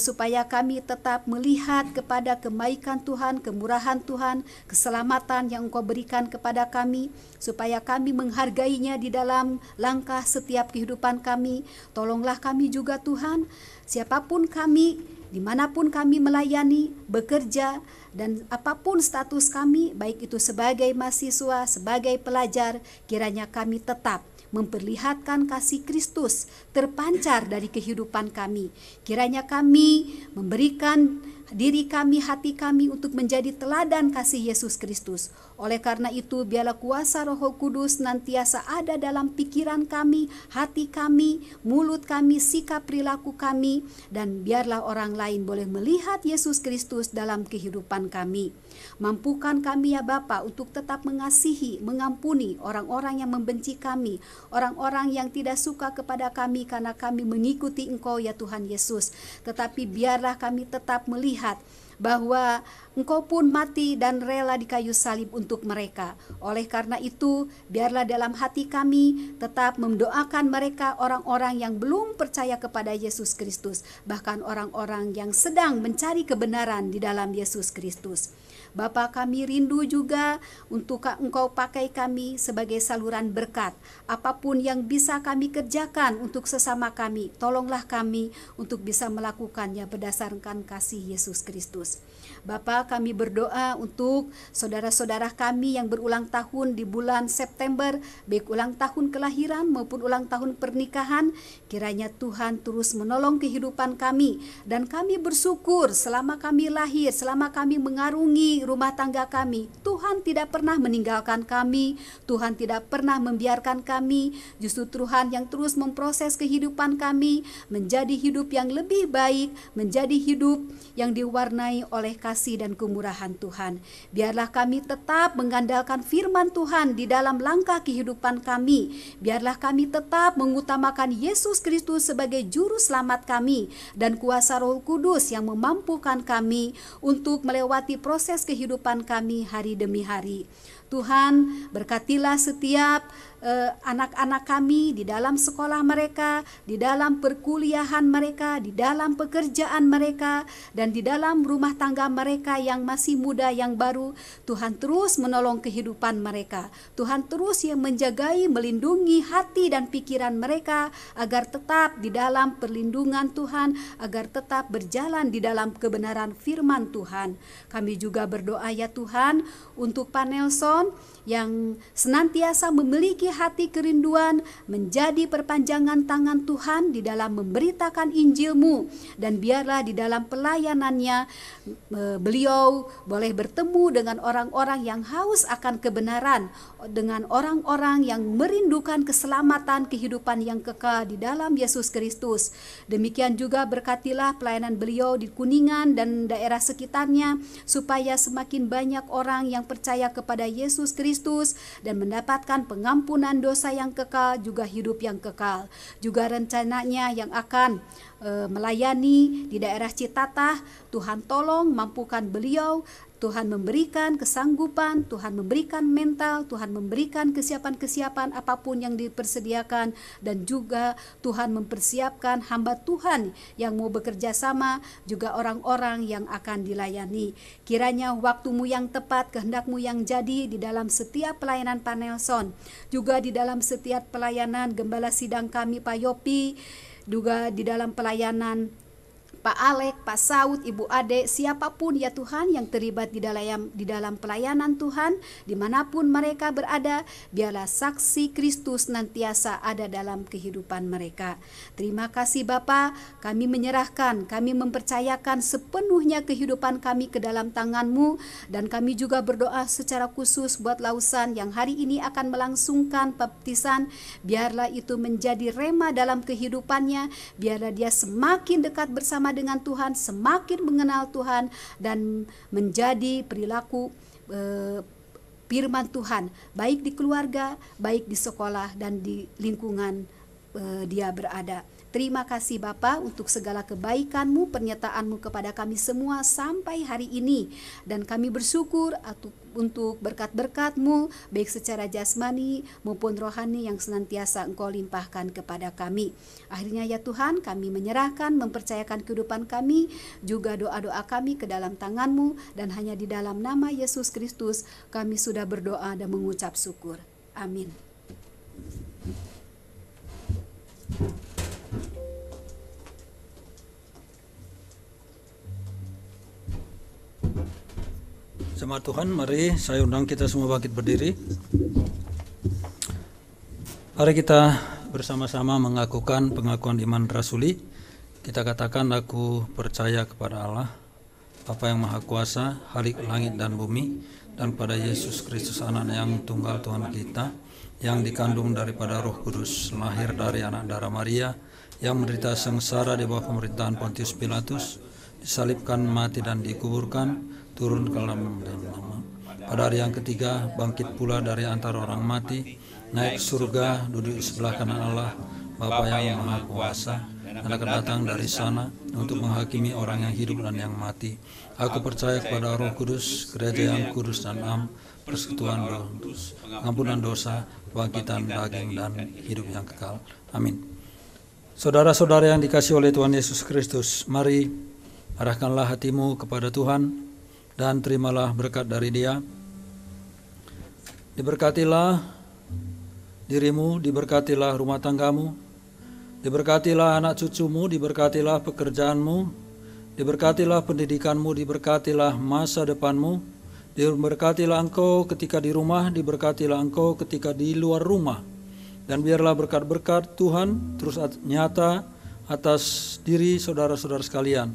supaya kami tetap melihat kepada kebaikan Tuhan, kemurahan Tuhan, keselamatan yang Engkau berikan kepada kami, supaya kami menghargainya di dalam langkah setiap kehidupan kami. Tolonglah kami juga Tuhan, siapapun kami, dimanapun kami melayani, bekerja, dan apapun status kami, baik itu sebagai mahasiswa, sebagai pelajar, kiranya kami tetap memperlihatkan kasih Kristus terpancar dari kehidupan kami. Kiranya kami memberikan diri kami, hati kami untuk menjadi teladan kasih Yesus Kristus. Oleh karena itu, biarlah kuasa Roh Kudus nantiasa ada dalam pikiran kami, hati kami, mulut kami, sikap perilaku kami, dan biarlah orang lain boleh melihat Yesus Kristus dalam kehidupan kami. Mampukan kami ya Bapa untuk tetap mengasihi, mengampuni orang-orang yang membenci kami, orang-orang yang tidak suka kepada kami karena kami mengikuti Engkau ya Tuhan Yesus. Tetapi biarlah kami tetap melihat bahwa Engkau pun mati dan rela di kayu salib untuk mereka. Oleh karena itu, biarlah dalam hati kami tetap mendoakan mereka, orang-orang yang belum percaya kepada Yesus Kristus, bahkan orang-orang yang sedang mencari kebenaran di dalam Yesus Kristus. Bapa, kami rindu juga untuk Engkau pakai kami sebagai saluran berkat. Apapun yang bisa kami kerjakan untuk sesama kami, tolonglah kami untuk bisa melakukannya berdasarkan kasih Yesus Kristus. Bapa, kami berdoa untuk saudara-saudara kami yang berulang tahun di bulan September, baik ulang tahun kelahiran maupun ulang tahun pernikahan. Kiranya Tuhan terus menolong kehidupan kami, dan kami bersyukur selama kami lahir, selama kami mengarungi rumah tangga kami, Tuhan tidak pernah meninggalkan kami, Tuhan tidak pernah membiarkan kami. Justru Tuhan yang terus memproses kehidupan kami menjadi hidup yang lebih baik, menjadi hidup yang diwarnai oleh kasih dan kemurahan Tuhan. Biarlah kami tetap mengandalkan firman Tuhan di dalam langkah kehidupan kami. Biarlah kami tetap mengutamakan Yesus Kristus sebagai juru selamat kami, dan kuasa Roh Kudus yang memampukan kami untuk melewati proses kehidupan kami hari demi hari. Tuhan, berkatilah setiap anak-anak kami di dalam sekolah mereka, di dalam perkuliahan mereka, di dalam pekerjaan mereka, dan di dalam rumah tangga mereka yang masih muda, yang baru. Tuhan terus menolong kehidupan mereka. Tuhan terus yang menjagai, melindungi hati dan pikiran mereka agar tetap di dalam perlindungan Tuhan, agar tetap berjalan di dalam kebenaran firman Tuhan. Kami juga berdoa ya Tuhan untuk Pak Nelson yang senantiasa memiliki hati kerinduan menjadi perpanjangan tangan Tuhan di dalam memberitakan Injil-Mu, dan biarlah di dalam pelayanannya beliau boleh bertemu dengan orang-orang yang haus akan kebenaran, dengan orang-orang yang merindukan keselamatan kehidupan yang kekal di dalam Yesus Kristus. Demikian juga berkatilah pelayanan beliau di Kuningan dan daerah sekitarnya, supaya semakin banyak orang yang percaya kepada Yesus Kristus dan mendapatkan pengampunan dosa yang kekal, juga hidup yang kekal. Juga rencananya yang akan melayani di daerah Citatah, Tuhan tolong mampukan beliau, Tuhan memberikan kesanggupan, Tuhan memberikan mental, Tuhan memberikan kesiapan-kesiapan apapun yang dipersediakan, dan juga Tuhan mempersiapkan hamba Tuhan yang mau bekerja sama, juga orang-orang yang akan dilayani. Kiranya waktu-Mu yang tepat, kehendak-Mu yang jadi di dalam setiap pelayanan Pak Nelson, juga di dalam setiap pelayanan Gembala Sidang kami Pak Yopi, juga di dalam pelayanan Pak Alek, Pak Saud, Ibu Ade, siapapun ya Tuhan yang terlibat di dalam pelayanan Tuhan, dimanapun mereka berada, biarlah saksi Kristus nantiasa ada dalam kehidupan mereka. Terima kasih Bapa, kami menyerahkan, kami mempercayakan sepenuhnya kehidupan kami ke dalam tangan-Mu, dan kami juga berdoa secara khusus buat Lausan yang hari ini akan melangsungkan baptisan. Biarlah itu menjadi rema dalam kehidupannya, biarlah dia semakin dekat bersama dengan Tuhan, semakin mengenal Tuhan, dan menjadi perilaku firman Tuhan, baik di keluarga, baik di sekolah, dan di lingkungan dia berada. Terima kasih Bapa untuk segala kebaikan-Mu, penyertaan-Mu kepada kami semua sampai hari ini, dan kami bersyukur untuk berkat-berkat-Mu baik secara jasmani maupun rohani yang senantiasa Engkau limpahkan kepada kami. Akhirnya ya Tuhan, kami menyerahkan, mempercayakan kehidupan kami, juga doa-doa kami ke dalam tangan-Mu, dan hanya di dalam nama Yesus Kristus kami sudah berdoa dan mengucap syukur. Amin. Jemaat Tuhan, mari saya undang kita semua bangkit berdiri. Mari kita bersama-sama mengakukan pengakuan iman rasuli. Kita katakan, aku percaya kepada Allah, Bapa yang Maha Kuasa, Khalik langit dan bumi, dan pada Yesus Kristus anak yang tunggal Tuhan kita, yang dikandung daripada Roh Kudus, lahir dari anak darah Maria, yang menderita sengsara di bawah pemerintahan Pontius Pilatus, disalibkan, mati dan dikuburkan, turun ke dalam pada hari yang ketiga, bangkit pula dari antara orang mati, naik surga, duduk di sebelah kanan Allah, Bapa yang Maha Kuasa, dan akan datang dari sana untuk menghakimi orang yang hidup dan yang mati. Aku percaya kepada Roh Kudus, gereja yang kudus dan am, persekutuan roh, pengampunan dosa, kebangkitan daging dan hidup yang kekal. Amin. Saudara-saudara yang dikasihi oleh Tuhan Yesus Kristus, mari arahkanlah hatimu kepada Tuhan dan terimalah berkat dari Dia. Diberkatilah dirimu, diberkatilah rumah tanggamu, diberkatilah anak cucumu, diberkatilah pekerjaanmu, diberkatilah pendidikanmu, diberkatilah masa depanmu, diberkatilah engkau ketika di rumah, diberkatilah engkau ketika di luar rumah. Dan biarlah berkat-berkat Tuhan terus nyata atas diri saudara-saudara sekalian.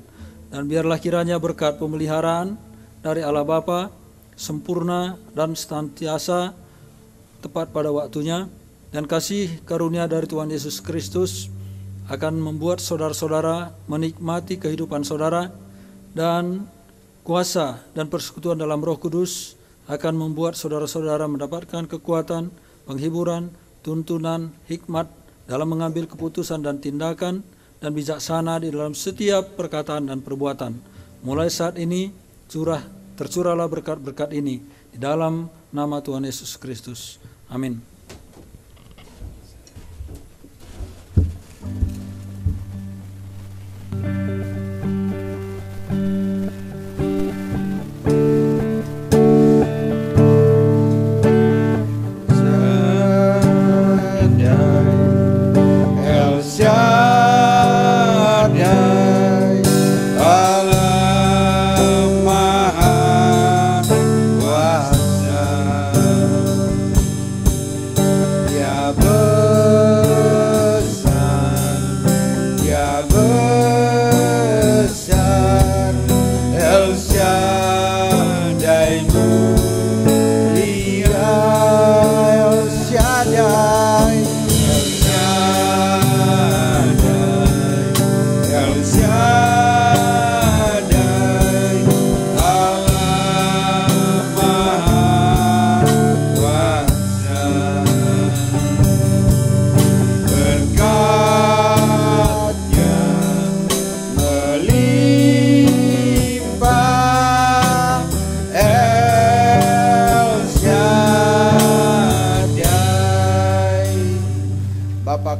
Dan biarlah kiranya berkat pemeliharaan dari Allah Bapa sempurna dan senantiasa tepat pada waktunya, dan kasih karunia dari Tuhan Yesus Kristus akan membuat saudara-saudara menikmati kehidupan saudara, dan kuasa dan persekutuan dalam Roh Kudus akan membuat saudara-saudara mendapatkan kekuatan, penghiburan, tuntunan, hikmat dalam mengambil keputusan dan tindakan, dan bijaksana di dalam setiap perkataan dan perbuatan. Mulai saat ini tercurahlah berkat-berkat ini di dalam nama Tuhan Yesus Kristus. Amin.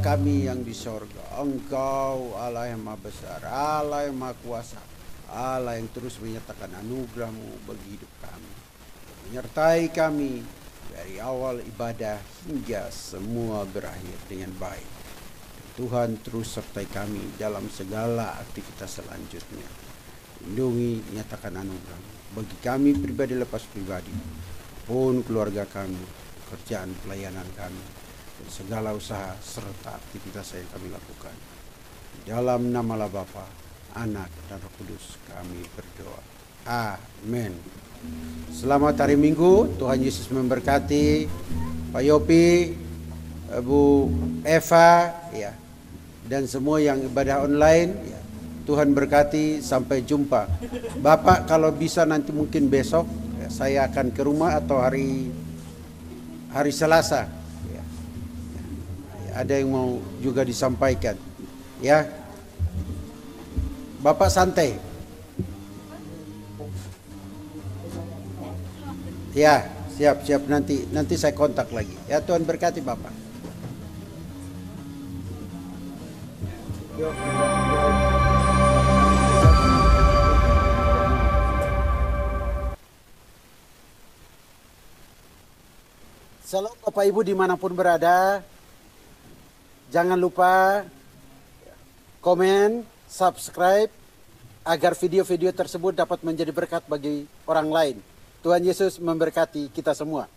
Kami yang di sorga, Engkau Allah yang Maha Besar, Allah yang Maha Kuasa, Allah yang terus menyatakan anugerah-Mu bagi hidup kami, menyertai kami dari awal ibadah hingga semua berakhir dengan baik. Tuhan terus sertai kami dalam segala aktivitas selanjutnya. Lindungi, nyatakan anugerah-Mu bagi kami pribadi lepas pribadi, pun keluarga kami, kerjaan pelayanan kami, segala usaha serta aktivitas yang kami lakukan. Dalam nama Bapa, Anak, dan Roh Kudus kami berdoa. Amin. Selamat hari Minggu. Tuhan Yesus memberkati Pak Yopi, Bu Eva, ya, dan semua yang ibadah online. Ya. Tuhan berkati. Sampai jumpa. Bapak kalau bisa nanti mungkin besok, ya, saya akan ke rumah atau hari Selasa. Ada yang mau juga disampaikan, ya. Bapak santai, ya. Siap nanti saya kontak lagi, ya. Tuhan berkati Bapak. Shalom Bapak Ibu dimanapun berada. Jangan lupa komen, subscribe, agar video-video tersebut dapat menjadi berkat bagi orang lain. Tuhan Yesus memberkati kita semua.